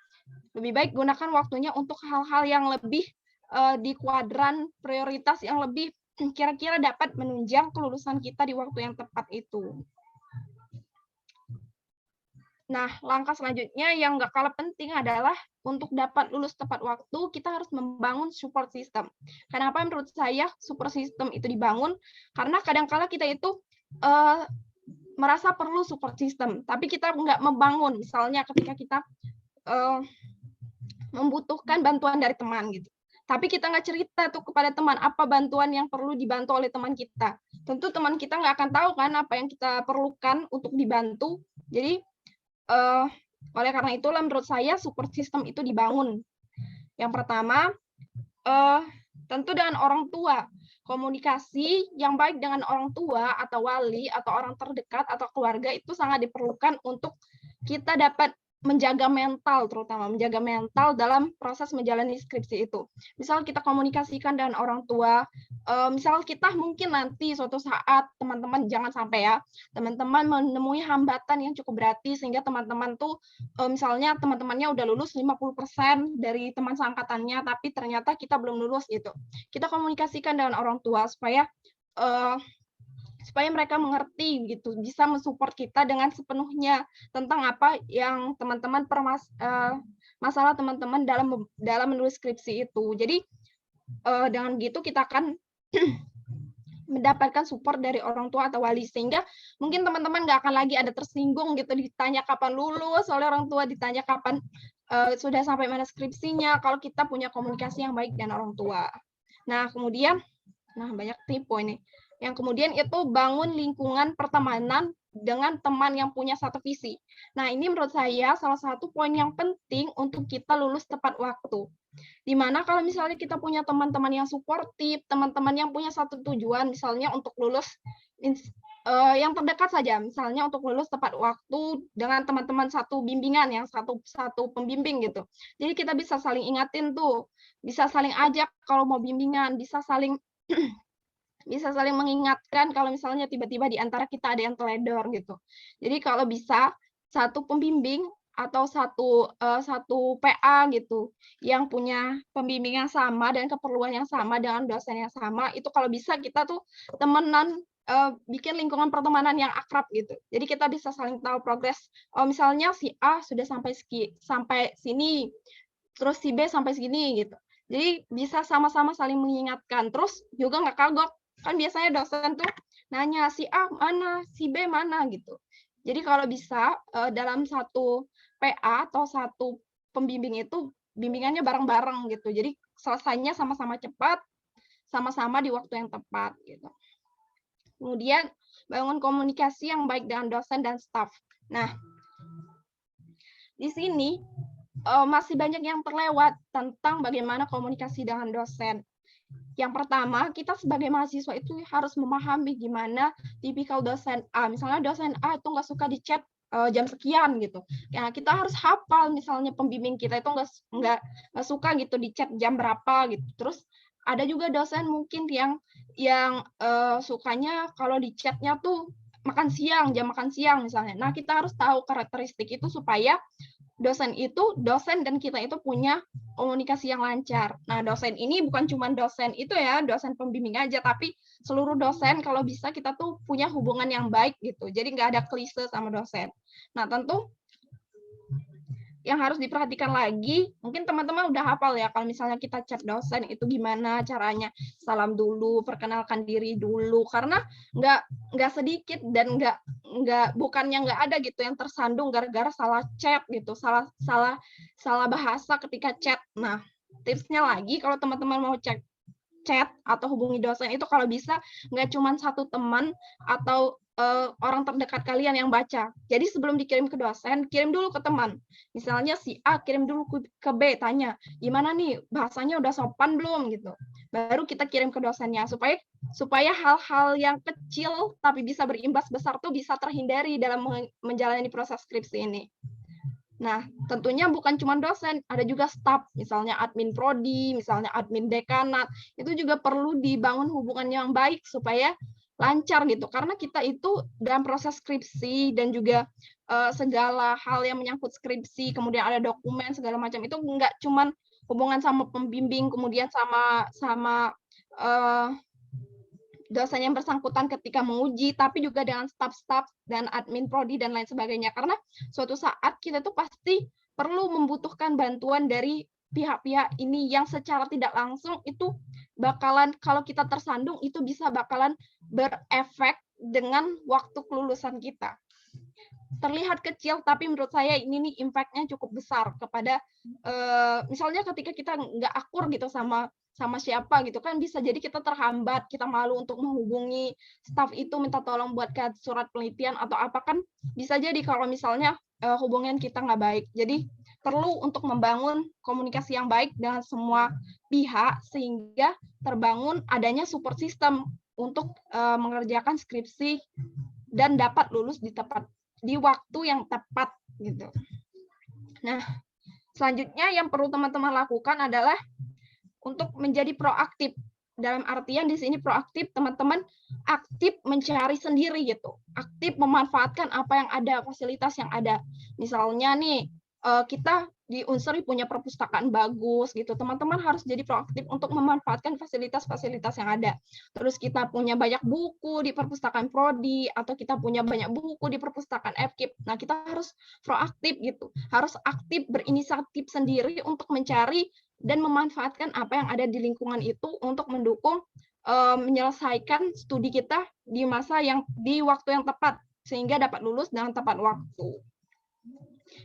Lebih baik gunakan waktunya untuk hal-hal yang lebih di kuadran prioritas yang lebih kira-kira dapat menunjang kelulusan kita di waktu yang tepat itu. Nah, langkah selanjutnya yang nggak kalah penting adalah untuk dapat lulus tepat waktu, kita harus membangun support system. Kenapa menurut saya support system itu dibangun? Karena kadang-kala kita itu merasa perlu support system, tapi kita nggak membangun. Misalnya ketika kita membutuhkan bantuan dari teman gitu. Tapi kita nggak cerita tuh kepada teman apa bantuan yang perlu dibantu oleh teman kita. Tentu teman kita nggak akan tahu kan apa yang kita perlukan untuk dibantu. Jadi oleh karena itulah menurut saya support system itu dibangun. Yang pertama, tentu dengan orang tua. Komunikasi yang baik dengan orang tua atau wali atau orang terdekat atau keluarga itu sangat diperlukan untuk kita dapat menjaga mental, terutama menjaga mental dalam proses menjalani skripsi itu. Misal kita komunikasikan dengan orang tua, misal kita mungkin nanti suatu saat teman-teman jangan sampai ya, teman-teman menemui hambatan yang cukup berarti sehingga teman-teman tuh misalnya teman-temannya udah lulus 50% dari teman seangkatannya, tapi ternyata kita belum lulus gitu. Kita komunikasikan dengan orang tua supaya mereka mengerti gitu, bisa mensupport kita dengan sepenuhnya tentang apa yang teman-teman masalah teman-teman dalam menulis skripsi itu. Jadi dengan gitu kita akan mendapatkan support dari orang tua atau wali, sehingga mungkin teman-teman nggak akan lagi ada tersinggung gitu, ditanya kapan lulus oleh orang tua, ditanya kapan sudah sampai mana skripsinya, kalau kita punya komunikasi yang baik dengan orang tua. Nah, kemudian, banyak tipe ini. Yang kemudian itu bangun lingkungan pertemanan dengan teman yang punya satu visi. Nah, ini menurut saya salah satu poin yang penting untuk kita lulus tepat waktu. Dimana kalau misalnya kita punya teman-teman yang suportif, teman-teman yang punya satu tujuan, misalnya untuk lulus yang terdekat saja, misalnya untuk lulus tepat waktu dengan teman-teman satu bimbingan, yang satu pembimbing gitu. Jadi kita bisa saling ingatin tuh, bisa saling ajak kalau mau bimbingan, bisa saling bisa saling mengingatkan kalau misalnya tiba-tiba di antara kita ada yang teledor gitu. Jadi kalau bisa satu pembimbing atau satu PA gitu yang punya pembimbing yang sama dan keperluan yang sama dengan dosen yang sama, itu kalau bisa kita tuh temenan, bikin lingkungan pertemanan yang akrab gitu. Jadi kita bisa saling tahu progres. Oh, misalnya si A sudah sampai sini, terus si B sampai segini gitu. Jadi bisa sama-sama saling mengingatkan. Terus juga nggak kagok. Kan biasanya dosen tuh nanya si A mana, si B mana gitu. Jadi kalau bisa dalam satu PA atau satu pembimbing itu bimbingannya bareng-bareng gitu. Jadi selesainya sama-sama cepat, sama-sama di waktu yang tepat gitu. Kemudian bangun komunikasi yang baik dengan dosen dan staf. Nah, di sini masih banyak yang terlewat tentang bagaimana komunikasi dengan dosen. Yang pertama, kita sebagai mahasiswa itu harus memahami gimana tipikal dosen A. Misalnya dosen A itu nggak suka di chat jam sekian gitu. Ya, kita harus hafal misalnya pembimbing kita itu nggak suka gitu di chat jam berapa gitu. Terus ada juga dosen mungkin yang sukanya kalau di chatnya tuh makan siang, jam makan siang misalnya. Nah, kita harus tahu karakteristik itu supaya dosen dan kita itu punya komunikasi yang lancar. Nah, dosen ini bukan cuma dosen itu ya, dosen pembimbing aja, tapi seluruh dosen kalau bisa kita tuh punya hubungan yang baik gitu. Jadi nggak ada klise sama dosen. Nah, tentu yang harus diperhatikan lagi, mungkin teman-teman udah hafal ya, kalau misalnya kita chat dosen itu gimana caranya, salam dulu, perkenalkan diri dulu, karena nggak sedikit dan bukannya nggak ada gitu yang tersandung gara-gara salah chat gitu, salah bahasa ketika chat. Nah, tipsnya lagi kalau teman-teman mau chat atau hubungi dosen itu kalau bisa nggak cuma satu teman atau orang terdekat kalian yang baca. Jadi sebelum dikirim ke dosen, kirim dulu ke teman. Misalnya si A kirim dulu ke B, tanya, gimana nih bahasanya udah sopan belum gitu. Baru kita kirim ke dosennya supaya hal-hal yang kecil tapi bisa berimbas besar tuh bisa terhindari dalam menjalani proses skripsi ini. Nah, tentunya bukan cuma dosen, ada juga staf, misalnya admin prodi, misalnya admin dekanat, itu juga perlu dibangun hubungan yang baik supaya lancar gitu. Karena kita itu dalam proses skripsi dan juga segala hal yang menyangkut skripsi, kemudian ada dokumen segala macam itu nggak cuma hubungan sama pembimbing, kemudian sama dosen yang bersangkutan ketika menguji, tapi juga dengan staf-staf dan admin prodi dan lain sebagainya. Karena suatu saat kita tuh pasti perlu membutuhkan bantuan dari pihak-pihak ini yang secara tidak langsung itu bakalan, kalau kita tersandung, itu bisa bakalan berefek dengan waktu kelulusan kita. Terlihat kecil, tapi menurut saya ini nih impact-nya cukup besar kepada, misalnya ketika kita nggak akur gitu sama siapa gitu kan, bisa jadi kita terhambat, kita malu untuk menghubungi staf itu minta tolong buatkan surat penelitian atau apa, kan bisa jadi kalau misalnya hubungan kita nggak baik. Jadi perlu untuk membangun komunikasi yang baik dengan semua pihak sehingga terbangun adanya support system untuk mengerjakan skripsi dan dapat lulus di waktu yang tepat gitu. Nah, selanjutnya yang perlu teman-teman lakukan adalah untuk menjadi proaktif. Dalam artian di sini proaktif, teman-teman aktif mencari sendiri gitu. Aktif memanfaatkan apa yang ada, fasilitas yang ada. Misalnya nih, kita di Unsri punya perpustakaan bagus gitu. Teman-teman harus jadi proaktif untuk memanfaatkan fasilitas-fasilitas yang ada. Terus kita punya banyak buku di perpustakaan prodi atau kita punya banyak buku di perpustakaan FKIP. Nah, kita harus proaktif gitu. Harus aktif berinisiatif sendiri untuk mencari dan memanfaatkan apa yang ada di lingkungan itu untuk mendukung menyelesaikan studi kita di waktu yang tepat sehingga dapat lulus dengan tepat waktu.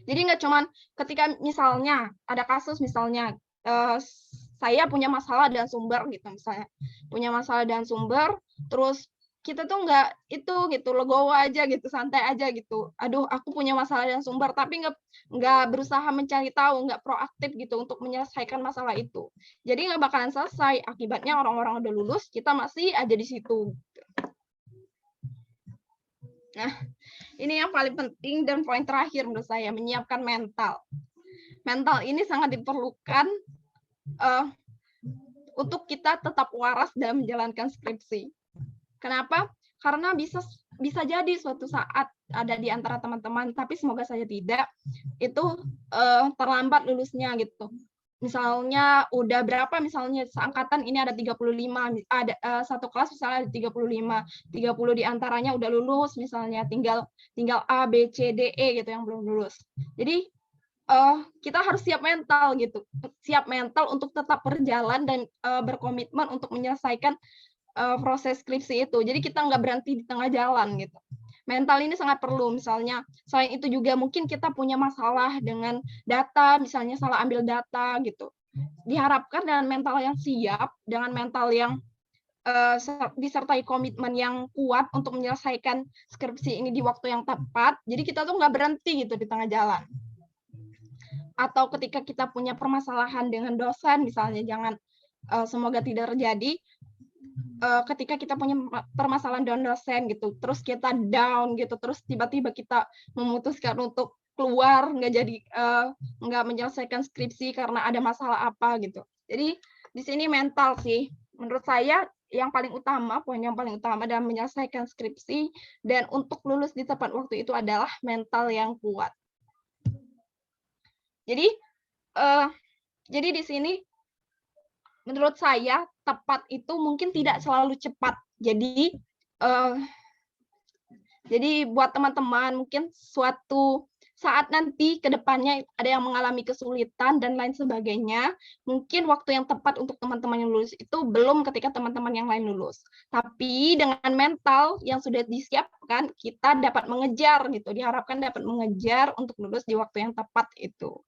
Jadi nggak cuman ketika misalnya ada kasus misalnya saya punya masalah dengan sumber gitu misalnya, punya masalah dengan sumber, terus kita tuh nggak itu gitu legowo aja gitu, santai aja gitu. Aduh, aku punya masalah dengan sumber, tapi nggak berusaha mencari tahu, nggak proaktif gitu untuk menyelesaikan masalah itu. Jadi nggak bakalan selesai. Akibatnya orang-orang udah lulus, kita masih aja di situ. Nah, ini yang paling penting dan poin terakhir menurut saya, menyiapkan mental. Mental ini sangat diperlukan untuk kita tetap waras dalam menjalankan skripsi. Kenapa? Karena bisa jadi suatu saat ada di antara teman-teman, tapi semoga saja tidak, itu terlambat lulusnya gitu. Misalnya udah berapa, misalnya seangkatan ini ada 35, ada satu kelas misalnya ada 35, 30 di antaranya udah lulus misalnya, tinggal A, B, C, D, E gitu yang belum lulus. Jadi kita harus siap mental gitu, siap mental untuk tetap berjalan dan berkomitmen untuk menyelesaikan proses skripsi itu. Jadi kita nggak berhenti di tengah jalan gitu. Mental ini sangat perlu. Misalnya selain itu juga mungkin kita punya masalah dengan data, misalnya salah ambil data gitu. Diharapkan dengan mental yang siap, dengan mental yang disertai komitmen yang kuat untuk menyelesaikan skripsi ini di waktu yang tepat. Jadi kita tuh nggak berhenti gitu di tengah jalan. Atau ketika kita punya permasalahan dengan dosen, misalnya semoga tidak terjadi, ketika kita punya permasalahan dengan dosen gitu, terus kita down gitu, terus tiba-tiba kita memutuskan untuk keluar, nggak menyelesaikan skripsi karena ada masalah apa gitu. Jadi di sini mental sih, menurut saya yang paling utama, poin yang paling utama dalam menyelesaikan skripsi dan untuk lulus di tepat waktu itu adalah mental yang kuat. Jadi di sini menurut saya tepat itu mungkin tidak selalu cepat. Jadi buat teman-teman mungkin suatu saat nanti ke depannya ada yang mengalami kesulitan dan lain sebagainya, mungkin waktu yang tepat untuk teman-teman yang lulus itu belum ketika teman-teman yang lain lulus. Tapi dengan mental yang sudah disiapkan, kita dapat mengejar gitu, diharapkan dapat mengejar untuk lulus di waktu yang tepat itu.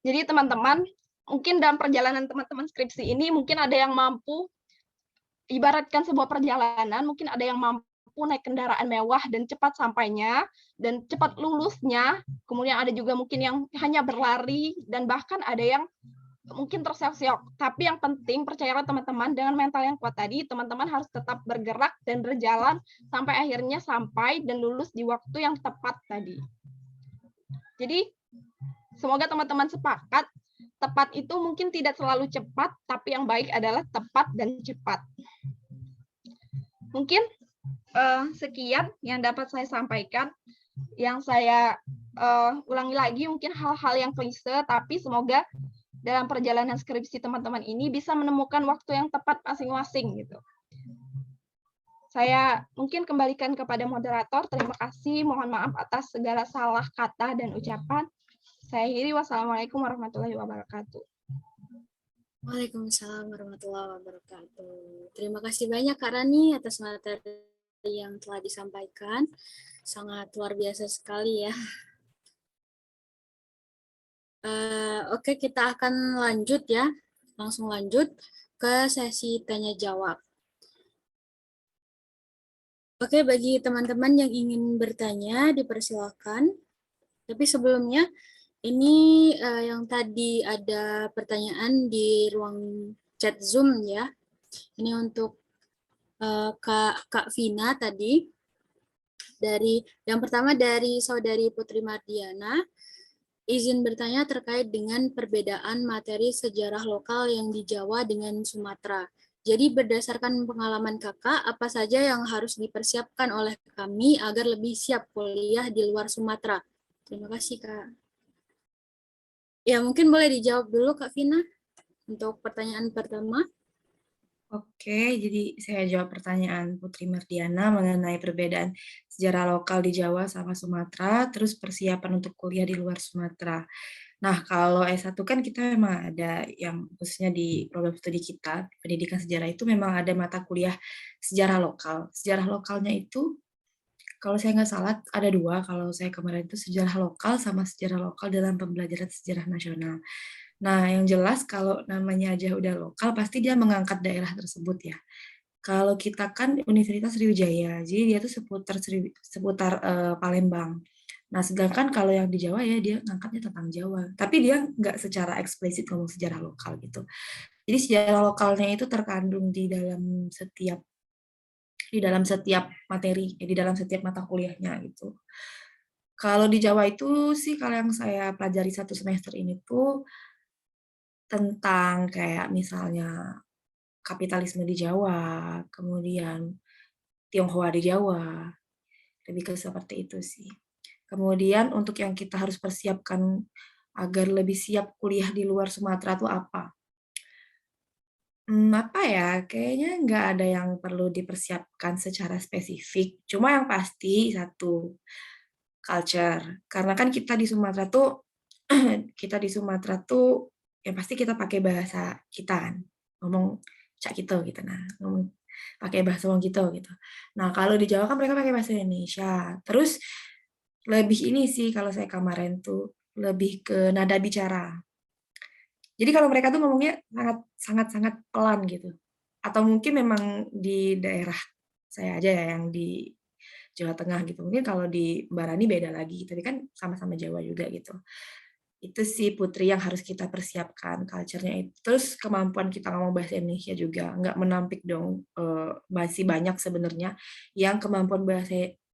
Jadi teman-teman, mungkin dalam perjalanan teman-teman skripsi ini, mungkin ada yang mampu, ibaratkan sebuah perjalanan, mungkin ada yang mampu naik kendaraan mewah dan cepat sampainya, dan cepat lulusnya, kemudian ada juga mungkin yang hanya berlari, dan bahkan ada yang mungkin terseok-seok. Tapi yang penting, percayalah teman-teman, dengan mental yang kuat tadi, teman-teman harus tetap bergerak dan berjalan, sampai akhirnya sampai dan lulus di waktu yang tepat tadi. Jadi, semoga teman-teman sepakat, tepat itu mungkin tidak selalu cepat, tapi yang baik adalah tepat dan cepat. Mungkin sekian yang dapat saya sampaikan. Yang saya ulangi lagi mungkin hal-hal yang klise, tapi semoga dalam perjalanan skripsi teman-teman ini bisa menemukan waktu yang tepat masing-masing gitu. Saya mungkin kembalikan kepada moderator. Terima kasih, mohon maaf atas segala salah kata dan ucapan. Saya akhiri, wassalamualaikum warahmatullahi wabarakatuh. Waalaikumsalam warahmatullahi wabarakatuh. Terima kasih banyak Kak Rani atas materi yang telah disampaikan. Sangat luar biasa sekali ya. Oke, kita akan lanjut ya. Langsung lanjut ke sesi tanya jawab. Oke, bagi teman-teman yang ingin bertanya, dipersilakan. Tapi sebelumnya, ini yang tadi ada pertanyaan di ruang chat Zoom ya. Ini untuk Kak Vina tadi. Yang pertama dari Saudari Putri Mardiana, izin bertanya terkait dengan perbedaan materi sejarah lokal yang di Jawa dengan Sumatera. Jadi berdasarkan pengalaman kakak, apa saja yang harus dipersiapkan oleh kami agar lebih siap kuliah di luar Sumatera? Terima kasih, Kak. Ya, mungkin boleh dijawab dulu, Kak Vina, untuk pertanyaan pertama. Oke, jadi saya jawab pertanyaan Putri Mardiana mengenai perbedaan sejarah lokal di Jawa sama Sumatera, terus persiapan untuk kuliah di luar Sumatera. Nah, kalau S1 kan kita memang ada yang khususnya di program studi kita, pendidikan sejarah itu memang ada mata kuliah sejarah lokal. Sejarah lokalnya itu Kalau saya nggak salah ada 2, kalau saya kemarin itu sejarah lokal sama sejarah lokal dalam pembelajaran sejarah nasional. Nah, yang jelas kalau namanya aja udah lokal, pasti dia mengangkat daerah tersebut ya. Kalau kita kan Universitas Sriwijaya, jadi dia tuh seputar Palembang. Nah, sedangkan kalau yang di Jawa ya dia ngangkatnya tentang Jawa, tapi dia nggak secara eksplisit ngomong sejarah lokal gitu. Jadi sejarah lokalnya itu terkandung di dalam setiap materi, di dalam setiap mata kuliahnya gitu. Kalau di Jawa itu sih kalau yang saya pelajari 1 semester ini tuh tentang kayak misalnya kapitalisme di Jawa, kemudian Tionghoa di Jawa, lebih ke seperti itu sih. Kemudian untuk yang kita harus persiapkan agar lebih siap kuliah di luar Sumatera tuh apa? Apa ya, kayaknya nggak ada yang perlu dipersiapkan secara spesifik. Cuma yang pasti satu, culture. Karena kan kita di Sumatera tuh ya pasti kita pakai bahasa kita kan. Ngomong cak gitu gitu. Nah, ngomong pakai bahasa wong gitu gitu. Nah, kalau di Jawa kan mereka pakai bahasa Indonesia. Terus lebih ini sih kalau saya kemarin tuh lebih ke nada bicara. Jadi kalau mereka tuh ngomongnya sangat sangat sangat pelan gitu. Atau mungkin memang di daerah saya aja ya yang di Jawa Tengah gitu. Mungkin kalau di Barani beda lagi, tapi kan sama-sama Jawa juga gitu. Itu sih Putri yang harus kita persiapkan culture-nya itu. Terus kemampuan kita ngomong bahasa Indonesia juga nggak menampik dong. Masih banyak sebenarnya yang kemampuan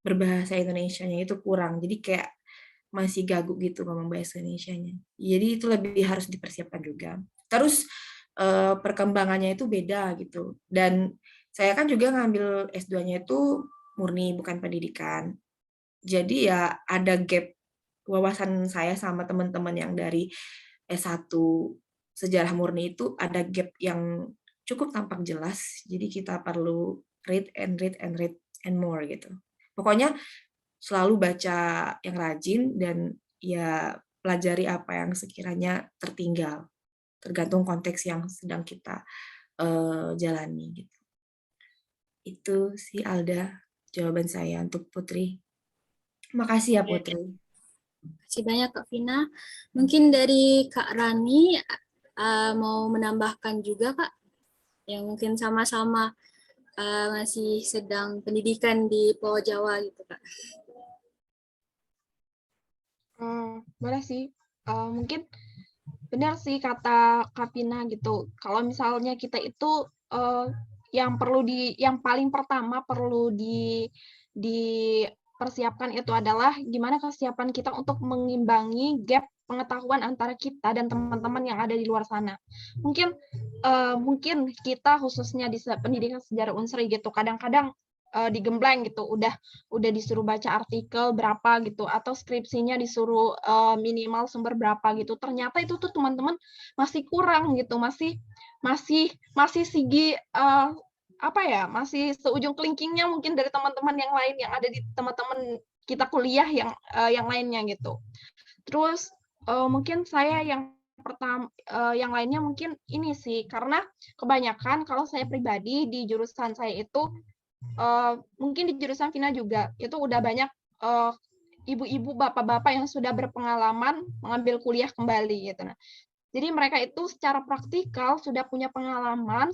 berbahasa Indonesianya itu kurang. Jadi kayak masih gagu gitu ngomong bahasa Indonesianya. Jadi itu lebih harus dipersiapkan juga. Terus perkembangannya itu beda gitu. Dan saya kan juga ngambil S2-nya itu murni bukan pendidikan. Jadi ya ada gap wawasan saya sama teman-teman yang dari S1 sejarah murni itu ada gap yang cukup tampak jelas. Jadi kita perlu read and read and read and more gitu. Pokoknya selalu baca yang rajin dan ya pelajari apa yang sekiranya tertinggal. Tergantung konteks yang sedang kita jalani gitu. Itu sih Alda jawaban saya untuk Putri. Makasih ya Ya, Putri. terima kasih banyak Kak Vina. Mungkin dari Kak Rani mau menambahkan juga Kak, yang mungkin sama-sama masih sedang pendidikan di Pulau Jawa gitu Kak. Boleh sih. Mungkin benar sih kata Kapina gitu. Kalau misalnya kita itu yang paling pertama perlu dipersiapkan itu adalah gimana kesiapan kita untuk mengimbangi gap pengetahuan antara kita dan teman-teman yang ada di luar sana. Mungkin kita khususnya di pendidikan sejarah Unsri gitu, kadang-kadang digembleng gitu, udah disuruh baca artikel berapa gitu, atau skripsinya disuruh minimal sumber berapa gitu. Ternyata itu tuh teman-teman masih kurang gitu, masih segi masih seujung kelingkingnya mungkin dari teman-teman yang lain yang ada di teman-teman kita kuliah yang lainnya gitu. Terus mungkin saya yang lainnya mungkin ini sih, karena kebanyakan kalau saya pribadi di jurusan saya itu mungkin di jurusan Vina juga itu udah banyak ibu-ibu, bapak-bapak yang sudah berpengalaman mengambil kuliah kembali gitu. Nah, jadi mereka itu secara praktikal sudah punya pengalaman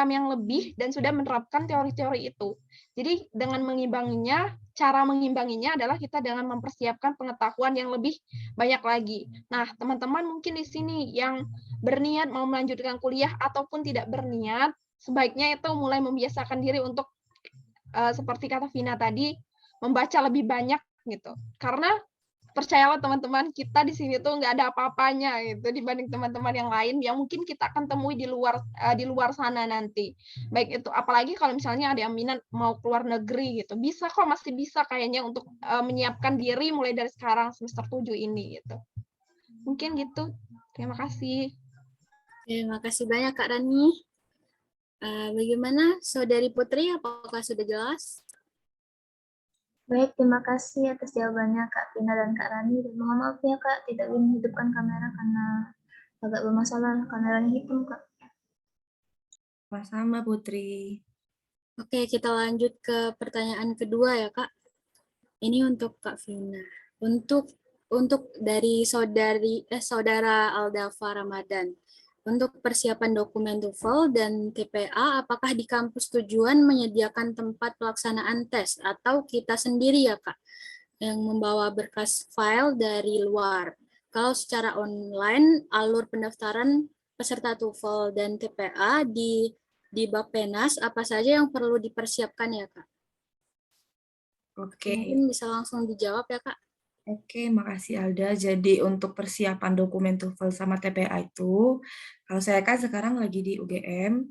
yang lebih dan sudah menerapkan teori-teori itu. Jadi dengan cara mengimbanginya adalah kita dengan mempersiapkan pengetahuan yang lebih banyak lagi. Nah, teman-teman mungkin di sini yang berniat mau melanjutkan kuliah ataupun tidak berniat, sebaiknya itu mulai membiasakan diri untuk seperti kata Vina tadi, membaca lebih banyak gitu. Karena percayalah teman-teman, kita di sini tuh nggak ada apa-apanya gitu dibanding teman-teman yang lain yang mungkin kita akan temui di luar sana nanti. Baik itu apalagi kalau misalnya ada yang minat mau keluar negeri gitu. Masih bisa kayaknya untuk menyiapkan diri mulai dari sekarang semester 7 ini gitu. Mungkin gitu. Terima kasih. Terima kasih banyak Kak Rani. Bagaimana Saudari Putri, apakah sudah jelas? Baik, terima kasih atas jawabannya Kak Vina dan Kak Rani. Dan mohon maaf ya Kak, tidak ingin hidupkan kamera karena agak bermasalah kameranya hitam Kak. Sama-sama Putri. Oke, kita lanjut ke pertanyaan kedua ya, Kak. Ini untuk Kak Vina. Untuk dari saudara Aldafa Ramadan. Untuk persiapan dokumen TOEFL dan TPA, apakah di kampus tujuan menyediakan tempat pelaksanaan tes atau kita sendiri ya, Kak, yang membawa berkas file dari luar? Kalau secara online, alur pendaftaran peserta TOEFL dan TPA di Bappenas, apa saja yang perlu dipersiapkan ya, Kak? Oke. Mungkin bisa langsung dijawab ya, Kak. Oke, makasih Alda. Jadi untuk persiapan dokumen TOEFL sama TPA itu, kalau saya kan sekarang lagi di UGM.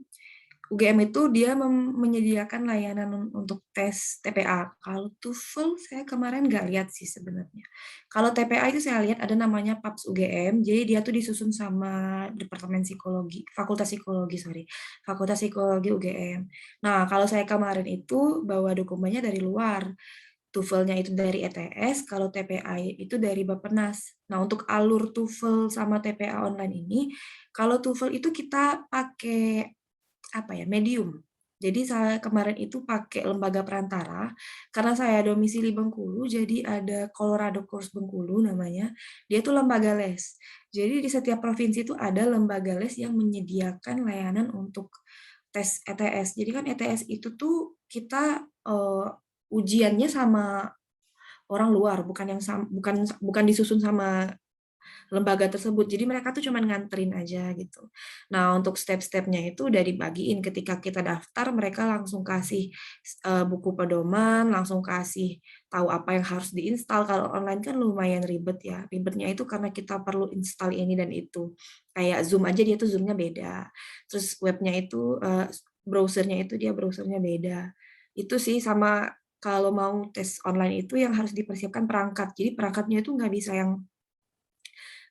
UGM itu dia menyediakan layanan untuk tes TPA. Kalau TOEFL saya kemarin nggak lihat sih sebenarnya. Kalau TPA itu saya lihat ada namanya PAPS UGM, jadi dia tuh disusun sama Departemen Psikologi, Fakultas Psikologi UGM. Nah, kalau saya kemarin itu bawa dokumennya dari luar. TOEFL-nya itu dari ETS, kalau TPA itu dari Bappenas. Nah, untuk alur TOEFL sama TPA online ini, kalau TOEFL itu kita pakai medium. Jadi saya kemarin itu pakai lembaga perantara, karena saya domisili Bengkulu, jadi ada Colorado Course Bengkulu namanya, dia itu lembaga les. Jadi di setiap provinsi itu ada lembaga les yang menyediakan layanan untuk tes ETS. Jadi kan ETS itu tuh kita ujiannya sama orang luar, bukan disusun sama lembaga tersebut. Jadi mereka tuh cuman nganterin aja gitu. Nah, untuk step-stepnya itu udah dibagiin. Ketika kita daftar, mereka langsung kasih buku pedoman, langsung kasih tahu apa yang harus diinstal. Kalau online kan lumayan ribet ya. Ribetnya itu karena kita perlu install ini dan itu. Kayak Zoom aja dia tuh Zoom-nya beda. Terus webnya itu, browsernya beda. Itu sih sama kalau mau tes online itu yang harus dipersiapkan perangkat. Jadi perangkatnya itu nggak bisa yang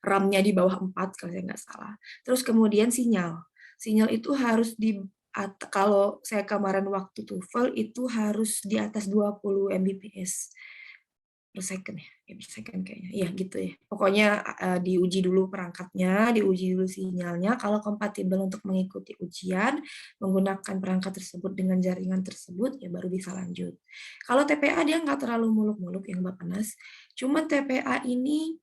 RAM-nya di bawah 4 kalau saya nggak salah. Terus kemudian sinyal. Sinyal itu harus kalau saya kemarin waktu TOEFL itu harus di atas 20 Mbps per second ya per second kayaknya. Iya gitu ya. Pokoknya diuji dulu perangkatnya, diuji dulu sinyalnya. Kalau kompatibel untuk mengikuti ujian, menggunakan perangkat tersebut dengan jaringan tersebut, ya baru bisa lanjut. Kalau TPA dia nggak terlalu muluk-muluk yang Bappenas. Cuma TPA ini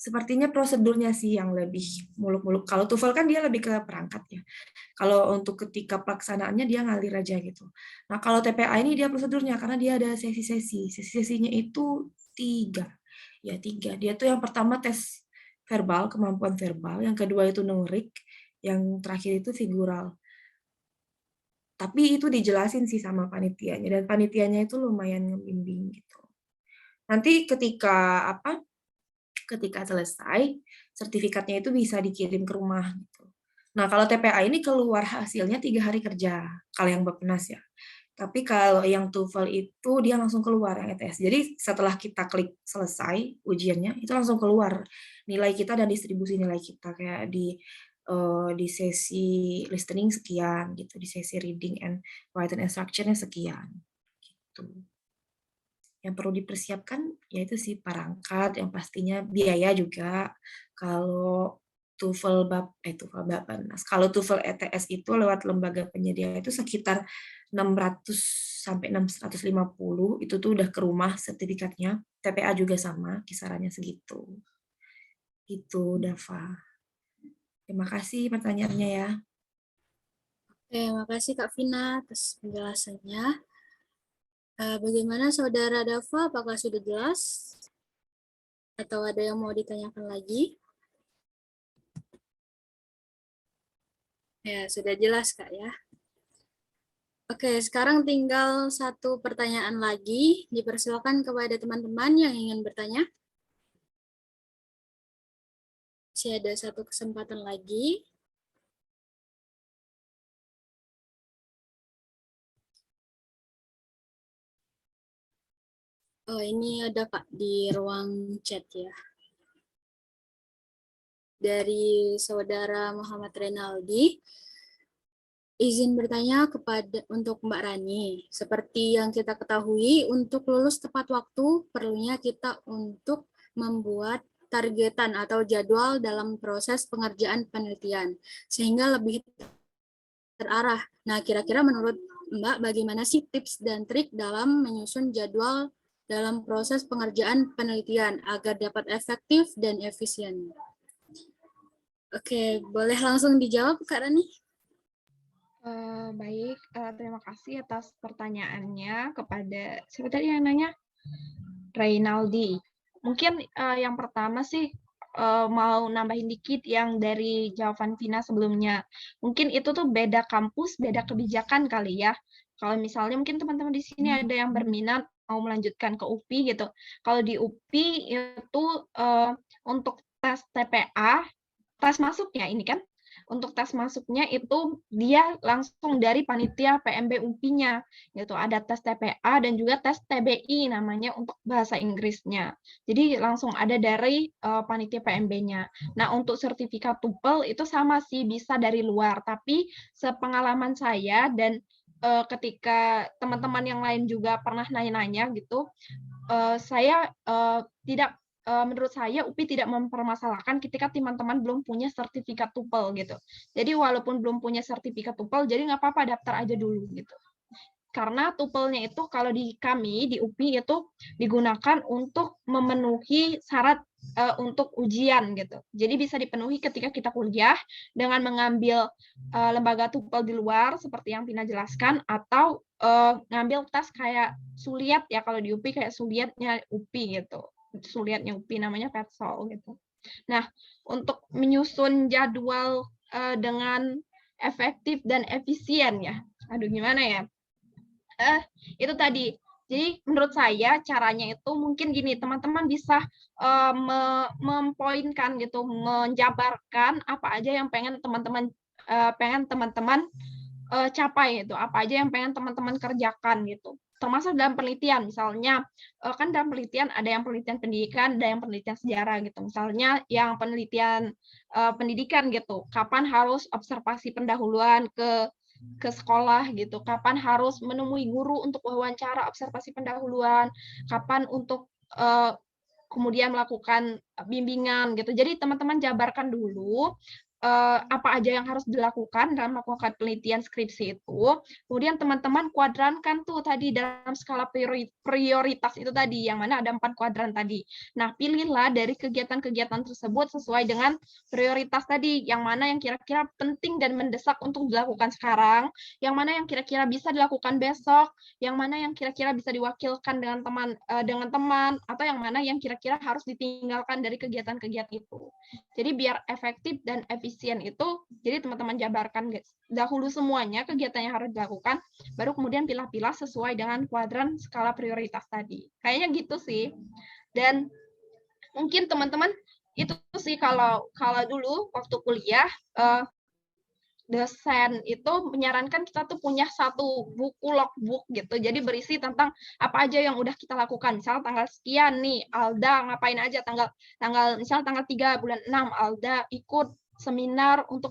sepertinya prosedurnya sih yang lebih muluk-muluk. Kalau TOEFL kan dia lebih ke perangkat ya. Kalau untuk ketika pelaksanaannya dia ngalir aja gitu. Nah kalau TPA ini dia prosedurnya karena dia ada sesi-sesi. Sesi-sesinya itu 3. Ya 3. Dia tuh yang pertama tes verbal, kemampuan verbal. Yang kedua itu numerik. Yang terakhir itu figural. Tapi itu dijelasin sih sama panitianya. Dan panitianya itu lumayan ngebimbing gitu. Nanti ketika selesai, sertifikatnya itu bisa dikirim ke rumah. Gitu. Nah, kalau TPA ini keluar hasilnya 3 hari kerja, kalau yang Bappenas ya. Tapi kalau yang TOEFL itu dia langsung keluar yang ETS. Jadi setelah kita klik selesai ujiannya, itu langsung keluar nilai kita dan distribusi nilai kita. Kayak di sesi listening sekian, gitu, di sesi reading and writing instruction-nya sekian. Gitu. Yang perlu dipersiapkan yaitu si perangkat, yang pastinya biaya juga. Kalau TOEFL Bappenas. Kalau TOEFL ETS itu lewat lembaga penyedia itu sekitar 600 sampai 650 itu tuh udah ke rumah sertifikatnya. TPA juga sama, kisarannya segitu. Itu Dava. Terima kasih pertanyaannya ya. Oke, makasih Kak Vina atas penjelasannya. Bagaimana Saudara Dava, apakah sudah jelas? Atau ada yang mau ditanyakan lagi? Ya, sudah jelas Kak ya. Oke, sekarang tinggal satu pertanyaan lagi. Dipersilakan kepada teman-teman yang ingin bertanya. Masih ada satu kesempatan lagi. Oh, ini ada Kak di ruang chat ya. Dari Saudara Muhammad Renaldi. Izin bertanya untuk Mbak Rani. Seperti yang kita ketahui, untuk lulus tepat waktu, perlunya kita untuk membuat targetan atau jadwal dalam proses pengerjaan penelitian, sehingga lebih terarah. Nah, kira-kira menurut Mbak, bagaimana sih tips dan trik dalam menyusun jadwal dalam proses pengerjaan penelitian agar dapat efektif dan efisien? Oke, boleh langsung dijawab, Kak Rani? Baik, terima kasih atas pertanyaannya kepada siapa tadi yang nanya? Reynaldi. Mungkin yang pertama sih mau nambahin dikit yang dari jawaban Vina sebelumnya. Mungkin itu tuh beda kampus, beda kebijakan kali ya. Kalau misalnya mungkin teman-teman di sini ada yang berminat mau melanjutkan ke UPI gitu. Kalau di UPI itu untuk tes TPA, tes masuknya ini kan, untuk tes masuknya itu dia langsung dari panitia PMB UPI-nya, gitu. Ada tes TPA dan juga tes TBI namanya untuk bahasa Inggrisnya. Jadi langsung ada dari panitia PMB-nya. Nah, untuk sertifikat TOEFL itu sama sih, bisa dari luar. Tapi sepengalaman saya dan ketika teman-teman yang lain juga pernah nanya-nanya gitu, saya tidak menurut saya UPI tidak mempermasalahkan ketika teman-teman belum punya sertifikat TOEFL gitu. Jadi walaupun belum punya sertifikat TOEFL, jadi nggak apa-apa daftar aja dulu gitu. Karena TOEFL-nya itu kalau di kami di UPI itu digunakan untuk memenuhi syarat untuk ujian gitu. Jadi bisa dipenuhi ketika kita kuliah dengan mengambil lembaga TOEFL di luar seperti yang Pina jelaskan, atau ngambil tes kayak Suliat ya, kalau di UPI kayak Suliatnya UPI gitu. Suliatnya UPI namanya PETSOL gitu. Nah, untuk menyusun jadwal dengan efektif dan efisien ya. Aduh gimana ya? Itu tadi. Jadi menurut saya caranya itu mungkin gini, teman-teman bisa mempoinkan gitu, menjabarkan apa aja yang pengen teman-teman capai itu, apa aja yang pengen teman-teman kerjakan gitu. Termasuk dalam penelitian, misalnya kan dalam penelitian ada yang penelitian pendidikan, ada yang penelitian sejarah gitu. Misalnya yang penelitian pendidikan gitu, kapan harus observasi pendahuluan ke sekolah gitu, kapan harus menemui guru untuk wawancara observasi pendahuluan, kapan untuk kemudian melakukan bimbingan gitu. Jadi teman-teman jabarkan dulu apa aja yang harus dilakukan dalam melakukan penelitian skripsi itu. Kemudian teman-teman kuadrankan tuh tadi dalam skala prioritas itu tadi, yang mana ada 4 kuadran tadi. Nah, pilihlah dari kegiatan-kegiatan tersebut sesuai dengan prioritas tadi, yang mana yang kira-kira penting dan mendesak untuk dilakukan sekarang, yang mana yang kira-kira bisa dilakukan besok, yang mana yang kira-kira bisa diwakilkan dengan teman, atau yang mana yang kira-kira harus ditinggalkan dari kegiatan-kegiatan itu. Jadi biar efektif dan efisien itu, jadi teman-teman jabarkan dahulu semuanya kegiatan yang harus dilakukan, baru kemudian pilah-pilah sesuai dengan kuadran skala prioritas tadi. Kayaknya gitu sih. Dan mungkin teman-teman itu sih kalau dulu waktu kuliah dosen itu menyarankan kita tuh punya satu buku logbook gitu. Jadi berisi tentang apa aja yang udah kita lakukan. Misal tanggal sekian nih, Alda ngapain aja misal tanggal 3 bulan 6 Alda ikut seminar untuk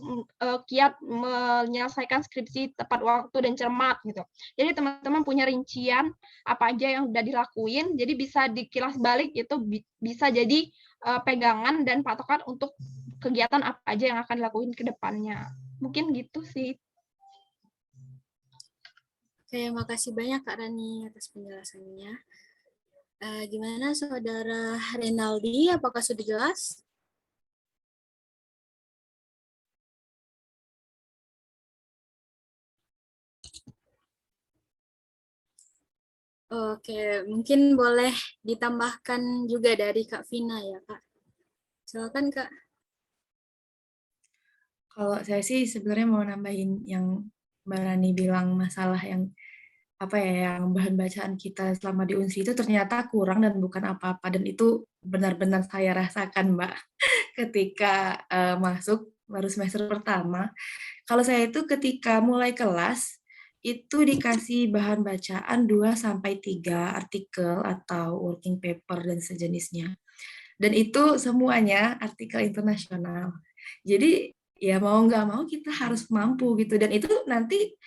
kiat menyelesaikan skripsi tepat waktu dan cermat gitu. Jadi teman-teman punya rincian apa aja yang udah dilakuin, jadi bisa dikilas balik itu bisa jadi pegangan dan patokan untuk kegiatan apa aja yang akan dilakuin ke depannya. Mungkin gitu sih. Oke, makasih banyak Kak Rani atas penjelasannya. Gimana Saudara Renaldi, apakah sudah jelas? Oke, mungkin boleh ditambahkan juga dari Kak Vina ya Kak. Silakan Kak. Kalau saya sih sebenarnya mau nambahin yang Mbak Rani bilang, masalah yang yang bahan bacaan kita selama di Unsri itu ternyata kurang dan bukan apa-apa, dan itu benar-benar saya rasakan Mbak ketika masuk baru semester pertama. Kalau saya itu ketika mulai kelas itu dikasih bahan bacaan 2-3 artikel atau working paper dan sejenisnya. Dan itu semuanya artikel internasional. Jadi ya mau nggak mau kita harus mampu gitu. Dan itu nanti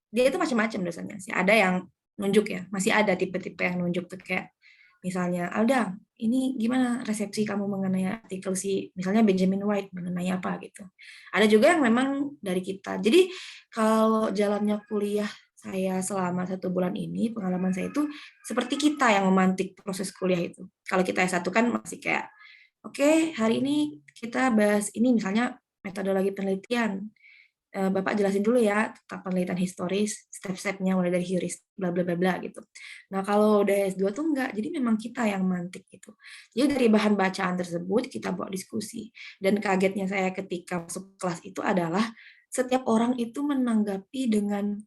dia itu macam-macam dosennya sih. Ada yang nunjuk ya, masih ada tipe-tipe yang nunjuk tuh kayak misalnya, Alda, ini gimana resepsi kamu mengenai artikel si misalnya Benjamin White mengenai apa gitu. Ada juga yang memang dari kita. Jadi kalau jalannya kuliah saya selama 1 bulan ini, pengalaman saya itu seperti kita yang memantik proses kuliah itu. Kalau kita S1 kan masih kayak, oke, hari ini kita bahas ini misalnya metodologi penelitian. Bapak jelasin dulu ya tentang penelitian historis, step-stepnya mulai dari heuris, bla bla bla bla gitu. Nah kalau udah S2 tuh enggak, jadi memang kita yang mantik gitu. Jadi dari bahan bacaan tersebut kita buat diskusi. Dan kagetnya saya ketika masuk kelas itu adalah setiap orang itu menanggapi dengan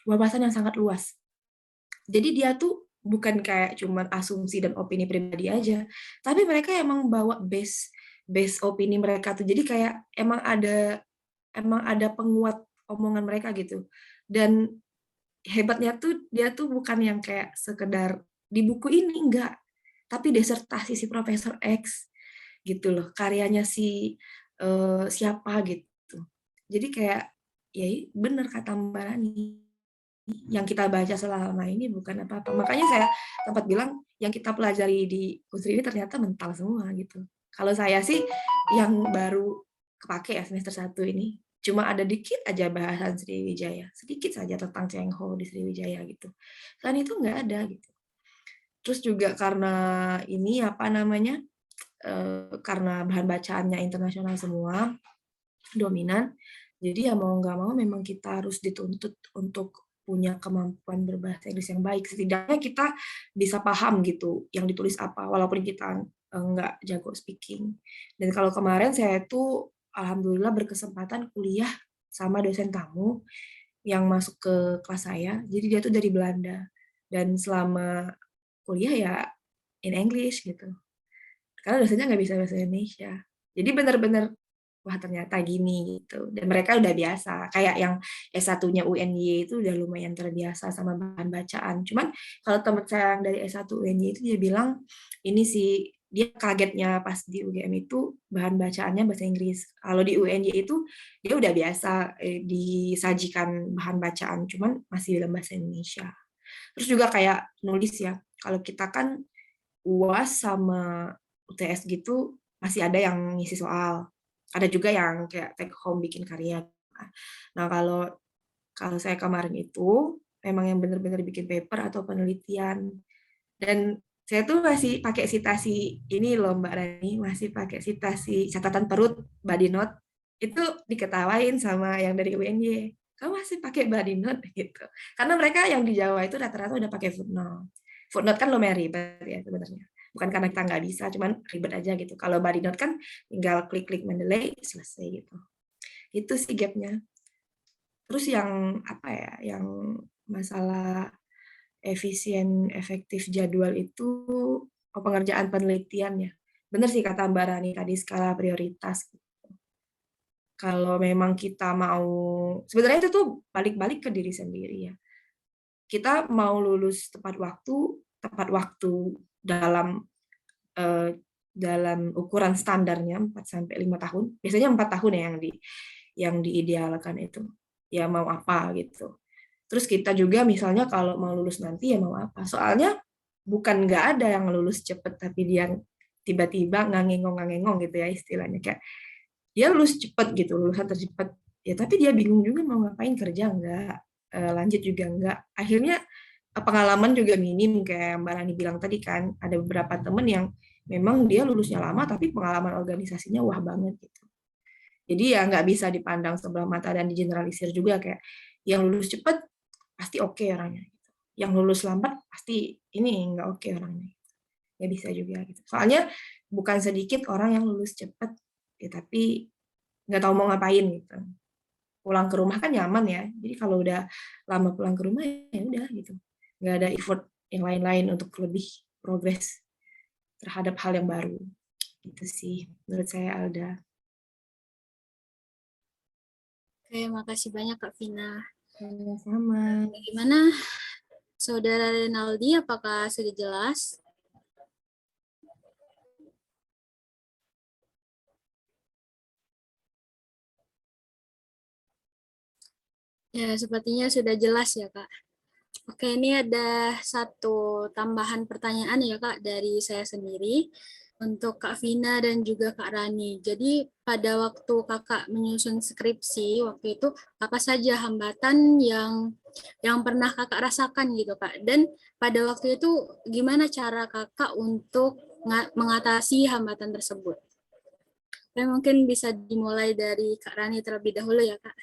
wawasan yang sangat luas. Jadi dia tuh bukan kayak cuman asumsi dan opini pribadi aja, tapi mereka emang bawa base opini mereka tuh. Jadi kayak emang ada penguat omongan mereka gitu. Dan hebatnya tuh dia tuh bukan yang kayak sekedar di buku ini enggak, tapi disertasi si Profesor X gitu loh, karyanya si siapa gitu. Jadi kayak ya bener kata Mbak Rani, yang kita baca selama ini bukan apa-apa. Makanya saya sempat bilang yang kita pelajari di Unsri ini ternyata mental semua gitu. Kalau saya sih yang baru kepake ya semester 1 ini, cuma ada dikit aja bahasan Sriwijaya, sedikit saja tentang Cheng Ho di Sriwijaya gitu. Selain itu nggak ada gitu. Terus juga karena ini apa namanya, karena bahan bacaannya internasional semua, dominan, jadi ya mau nggak mau memang kita harus dituntut untuk punya kemampuan berbahasa Inggris yang baik. Setidaknya kita bisa paham gitu yang ditulis apa, walaupun kita nggak jago speaking. Dan kalau kemarin saya tuh alhamdulillah berkesempatan kuliah sama dosen tamu yang masuk ke kelas saya. Jadi dia tuh dari Belanda. Dan selama kuliah ya in English gitu. Karena dosennya nggak bisa bahasa Indonesia. Jadi benar-benar wah ternyata gini gitu. Dan mereka udah biasa. Kayak yang S1-nya UNY itu udah lumayan terbiasa sama bahan bacaan. Cuman kalau teman saya yang dari S1 UNY itu dia bilang ini sih dia kagetnya pas di UGM itu bahan bacaannya bahasa Inggris. Kalau di UNY itu dia udah biasa disajikan bahan bacaan, cuman masih dalam bahasa Indonesia. Terus juga kayak nulis ya. Kalau kita kan UAS sama UTS gitu masih ada yang ngisi soal. Ada juga yang kayak take home bikin karya. Nah, kalau saya kemarin itu memang yang benar-benar bikin paper atau penelitian. Dan saya tuh masih pakai citasi ini loh Mbak Rani, masih pakai citasi catatan perut body note. Itu diketawain sama yang dari UNY. Kamu masih pakai body note gitu. Karena mereka yang di Jawa itu rata-rata udah pakai footnote. Footnote kan lumayan ribet ya sebenarnya. Bukan karena kita nggak bisa, cuman ribet aja gitu. Kalau body note kan tinggal klik-klik mendelay, selesai gitu. Itu sih gapnya. Terus yang apa ya, yang masalah efisien, efektif jadwal itu pengerjaan penelitiannya. Benar sih kata Mbak Rani tadi, skala prioritas. Kalau memang kita mau, sebenarnya itu tuh balik-balik ke diri sendiri ya. Kita mau lulus tepat waktu dalam dalam ukuran standarnya 4-5 tahun. Biasanya 4 tahun ya yang diidealkan itu. Ya mau apa gitu. Terus kita juga misalnya kalau mau lulus nanti ya mau apa. Soalnya bukan nggak ada yang lulus cepet tapi dia tiba-tiba ngangengong gitu ya istilahnya. Kayak dia lulus cepet gitu, lulusan tercepat. Ya tapi dia bingung juga mau ngapain, kerja nggak, lanjut juga nggak. Akhirnya pengalaman juga minim kayak Mbak Rani bilang tadi kan. Ada beberapa temen yang memang dia lulusnya lama tapi pengalaman organisasinya wah banget gitu. Jadi ya nggak bisa dipandang sebelah mata dan digeneralisir juga kayak yang lulus cepat pasti oke orangnya. Yang lulus lambat pasti ini nggak oke orangnya. Ya bisa juga gitu. Soalnya bukan sedikit orang yang lulus cepat ya, tapi nggak tahu mau ngapain gitu. Pulang ke rumah kan nyaman ya. Jadi kalau udah lama pulang ke rumah ya udah gitu. Nggak ada effort yang lain-lain untuk lebih progres terhadap hal yang baru. Gitu sih menurut saya Alda. Oke, makasih banyak Kak Vina. Sama. Bagaimana Saudara Renaldi, apakah sudah jelas? Ya, sepertinya sudah jelas ya, Kak. Oke, ini ada satu tambahan pertanyaan ya, Kak, dari saya sendiri. untuk Kak Vina dan juga Kak Rani. Jadi pada waktu kakak menyusun skripsi, waktu itu apa saja hambatan yang pernah kakak rasakan gitu Kak? Dan pada waktu itu gimana cara kakak untuk mengatasi hambatan tersebut? Dan mungkin bisa dimulai dari Kak Rani terlebih dahulu ya Kak.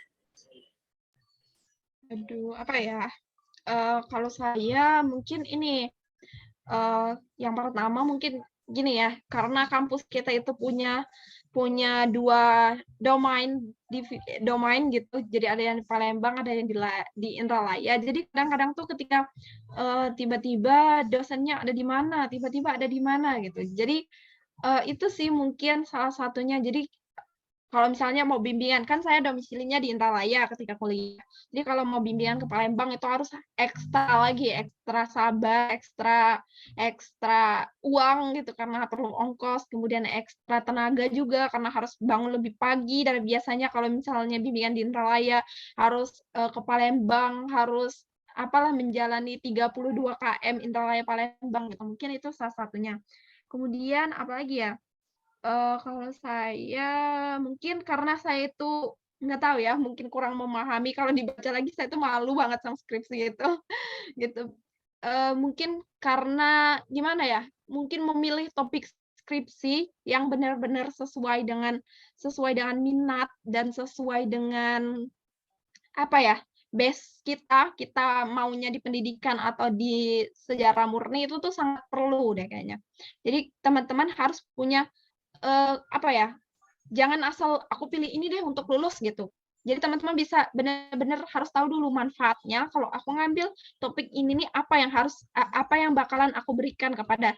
Aduh, apa ya? Kalau saya mungkin ini yang pertama mungkin gini ya, karena kampus kita itu punya 2 domain gitu. Jadi ada yang di Palembang, ada yang di Indralaya. Jadi kadang-kadang tuh ketika tiba-tiba dosennya ada di mana, tiba-tiba ada di mana gitu. Jadi itu sih mungkin salah satunya. Jadi kalau misalnya mau bimbingan, kan saya domisilinya di Indralaya ketika kuliah. Jadi kalau mau bimbingan ke Palembang itu harus ekstra lagi, ekstra sabar, ekstra uang gitu karena perlu ongkos, kemudian ekstra tenaga juga karena harus bangun lebih pagi dari biasanya kalau misalnya bimbingan di Indralaya, harus ke Palembang, harus apalah menjalani 32 km Indralaya Palembang gitu. Mungkin itu salah satunya. Kemudian apalagi ya? Kalau saya mungkin karena saya itu nggak tahu ya, mungkin kurang memahami, kalau dibaca lagi saya tuh malu banget sama skripsi itu, gitu. Mungkin karena gimana ya, mungkin memilih topik skripsi yang benar-benar sesuai dengan minat dan sesuai dengan, apa ya, base kita maunya di pendidikan atau di sejarah murni itu tuh sangat perlu deh kayaknya. Jadi teman-teman harus punya apa ya, jangan asal aku pilih ini deh untuk lulus gitu. Jadi teman-teman bisa benar-benar harus tahu dulu manfaatnya kalau aku ngambil topik ini nih apa yang bakalan aku berikan kepada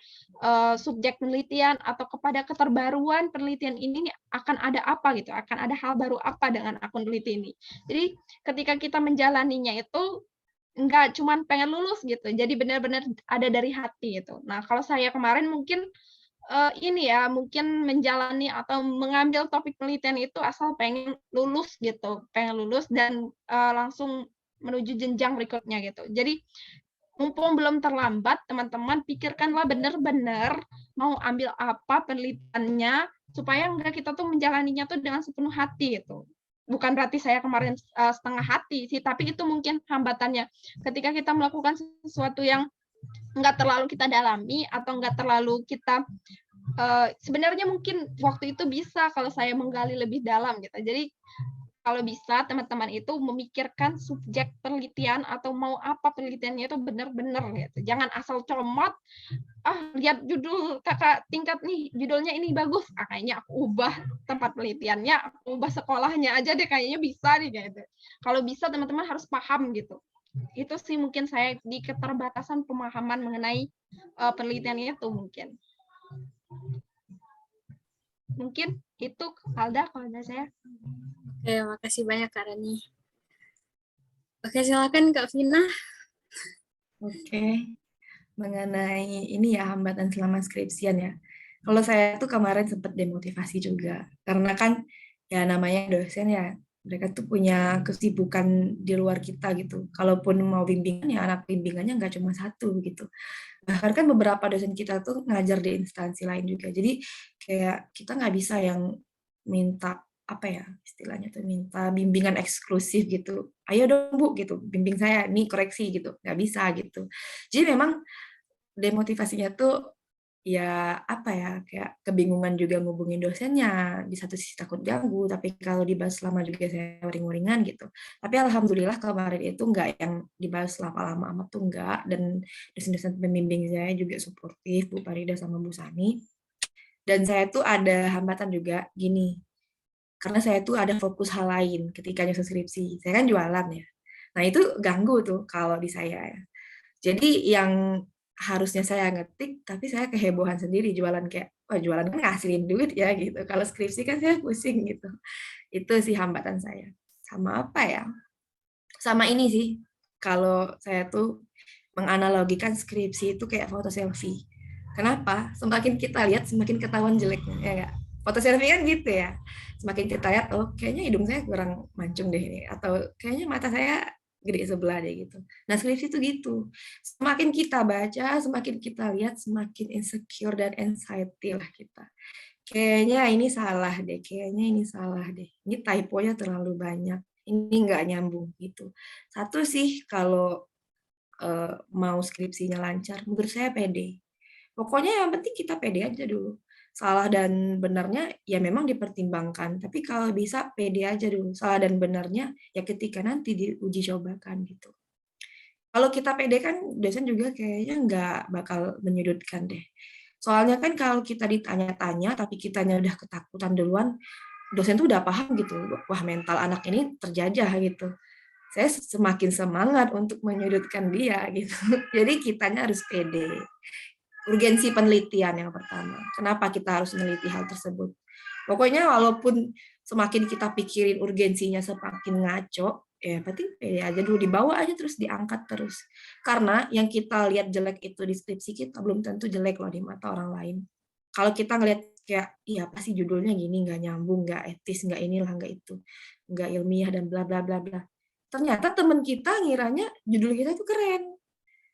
subjek penelitian atau kepada keterbaruan penelitian ini nih akan ada apa gitu, akan ada hal baru apa dengan aku meneliti ini. Jadi ketika kita menjalaninya itu nggak cuman pengen lulus gitu, jadi benar-benar ada dari hati gitu. Nah, kalau saya kemarin mungkin ini ya, mungkin menjalani atau mengambil topik penelitian itu asal pengen lulus gitu, pengen lulus dan, langsung menuju jenjang berikutnya gitu. Jadi, mumpung belum terlambat, teman-teman pikirkanlah benar-benar mau ambil apa penelitiannya, supaya enggak kita tuh menjalaninya tuh dengan sepenuh hati gitu. Bukan berarti saya kemarin, setengah hati sih, tapi itu mungkin hambatannya. Ketika kita melakukan sesuatu yang enggak terlalu kita dalami atau enggak terlalu kita sebenarnya mungkin waktu itu bisa kalau saya menggali lebih dalam gitu. Jadi kalau bisa teman-teman itu memikirkan subjek penelitian atau mau apa penelitiannya itu benar-benar gitu. Jangan asal comot, lihat judul kakak tingkat nih, judulnya ini bagus, kayaknya aku ubah tempat penelitiannya, aku ubah sekolahnya aja deh kayaknya bisa nih gitu. Kalau bisa teman-teman harus paham gitu. Itu sih mungkin saya di keterbatasan pemahaman mengenai penelitian itu mungkin. Mungkin itu Alda kalau dari saya. Oke, makasih banyak Kak Rani. Oke, silakan Kak Vina. Oke, mengenai ini ya hambatan selama skripsian ya. Kalau saya tuh kemarin sempat demotivasi juga, karena kan ya namanya dosen ya, mereka tuh punya kesibukan di luar kita gitu. Kalaupun mau bimbingan ya anak bimbingannya nggak cuma satu gitu. Bahkan kan beberapa dosen kita tuh ngajar di instansi lain juga. Jadi kayak kita nggak bisa yang minta apa ya istilahnya tuh minta bimbingan eksklusif gitu. Ayo dong Bu gitu, bimbing saya, nih koreksi gitu. Nggak bisa gitu. Jadi memang demotivasinya tuh ya apa ya kayak kebingungan juga ngubungin dosennya, di satu sisi takut ganggu, tapi kalau dibahas lama juga saya uring-uringan gitu. Tapi alhamdulillah kemarin itu nggak yang dibahas lama-lama amat tuh nggak, dan dosen-dosen pembimbing saya juga suportif, Bu Farida sama Bu Sani. Dan saya tuh ada hambatan juga gini, karena saya tuh ada fokus hal lain ketika nyusun skripsi. Saya kan jualan ya. Nah itu ganggu tuh kalau di saya ya. Jadi yang harusnya saya ngetik, tapi saya kehebohan sendiri jualan kayak, oh jualan kan ngasilin duit ya gitu. Kalau skripsi kan saya pusing gitu. Itu sih hambatan saya. Sama apa ya? Sama ini sih, kalau saya tuh menganalogikan skripsi itu kayak foto selfie. Kenapa? Semakin kita lihat, semakin ketahuan jeleknya, ya nggak? Foto selfie kan gitu ya. Semakin kita lihat, oh kayaknya hidung saya kurang mancung deh ini. Atau kayaknya mata saya gede sebelah deh gitu. Nah skripsi itu gitu, semakin kita baca, semakin kita lihat, semakin insecure dan anxiety lah kita. Kayaknya ini salah deh, kayaknya ini salah deh. Ini typo-nya terlalu banyak, ini nggak nyambung gitu. Satu sih kalau mau skripsinya lancar, menurut saya pede. Pokoknya yang penting kita pede aja dulu. Salah dan benarnya ya memang dipertimbangkan, tapi kalau bisa pede aja dulu. Salah dan benarnya ya ketika nanti diuji cobakan gitu. Kalau kita pede kan dosen juga kayaknya nggak bakal menyudutkan deh. Soalnya kan kalau kita ditanya-tanya tapi kitanya udah ketakutan duluan, dosen tuh udah paham gitu, wah mental anak ini terjajah gitu. Saya semakin semangat untuk menyudutkan dia gitu. Jadi kitanya harus pede. Urgensi penelitian yang pertama. Kenapa kita harus meneliti hal tersebut? Pokoknya walaupun semakin kita pikirin urgensinya semakin ngaco, ya berarti pede aja dulu, dibawa aja terus, diangkat terus. Karena yang kita lihat jelek itu di skripsi kita belum tentu jelek loh di mata orang lain. Kalau kita ngelihat kayak, iya pasti judulnya gini, nggak nyambung, nggak etis, nggak inilah, nggak itu, nggak ilmiah dan bla bla bla bla. Ternyata teman kita ngiranya judul kita itu keren.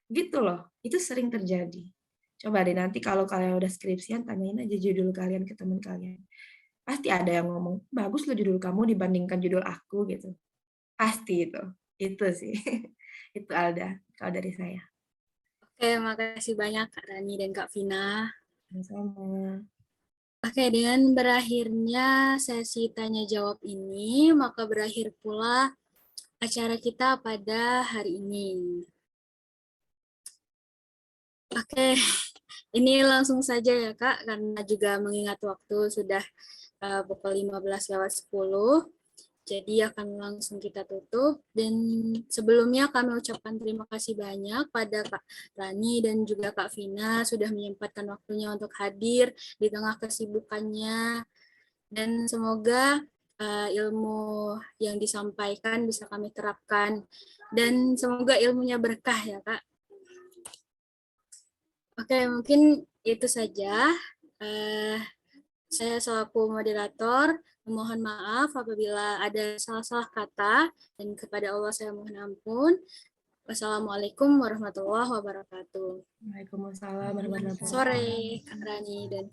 Gitu loh, itu sering terjadi. Coba deh nanti kalau kalian udah skripsian, tanyain aja judul kalian ke teman kalian. Pasti ada yang ngomong, bagus loh judul kamu dibandingkan judul aku gitu. Pasti itu. Itu sih. Itu Alda, kalau dari saya. Oke, makasih banyak Kak Rani dan Kak Vina. Sama-sama. Oke, dengan berakhirnya sesi tanya jawab ini, maka berakhir pula acara kita pada hari ini. Oke, ini langsung saja ya Kak, karena juga mengingat waktu sudah pukul 15:10. Jadi akan langsung kita tutup. Dan sebelumnya kami ucapkan terima kasih banyak pada Kak Rani dan juga Kak Vina sudah menyempatkan waktunya untuk hadir di tengah kesibukannya. Dan semoga ilmu yang disampaikan bisa kami terapkan. Dan semoga ilmunya berkah ya Kak. Oke, mungkin itu saja. Saya selaku moderator mohon maaf apabila ada salah-salah kata, dan kepada Allah saya mohon ampun. Wassalamualaikum warahmatullahi wabarakatuh. Waalaikumsalam warahmatullahi wabarakatuh. Sore, Kak Rani dan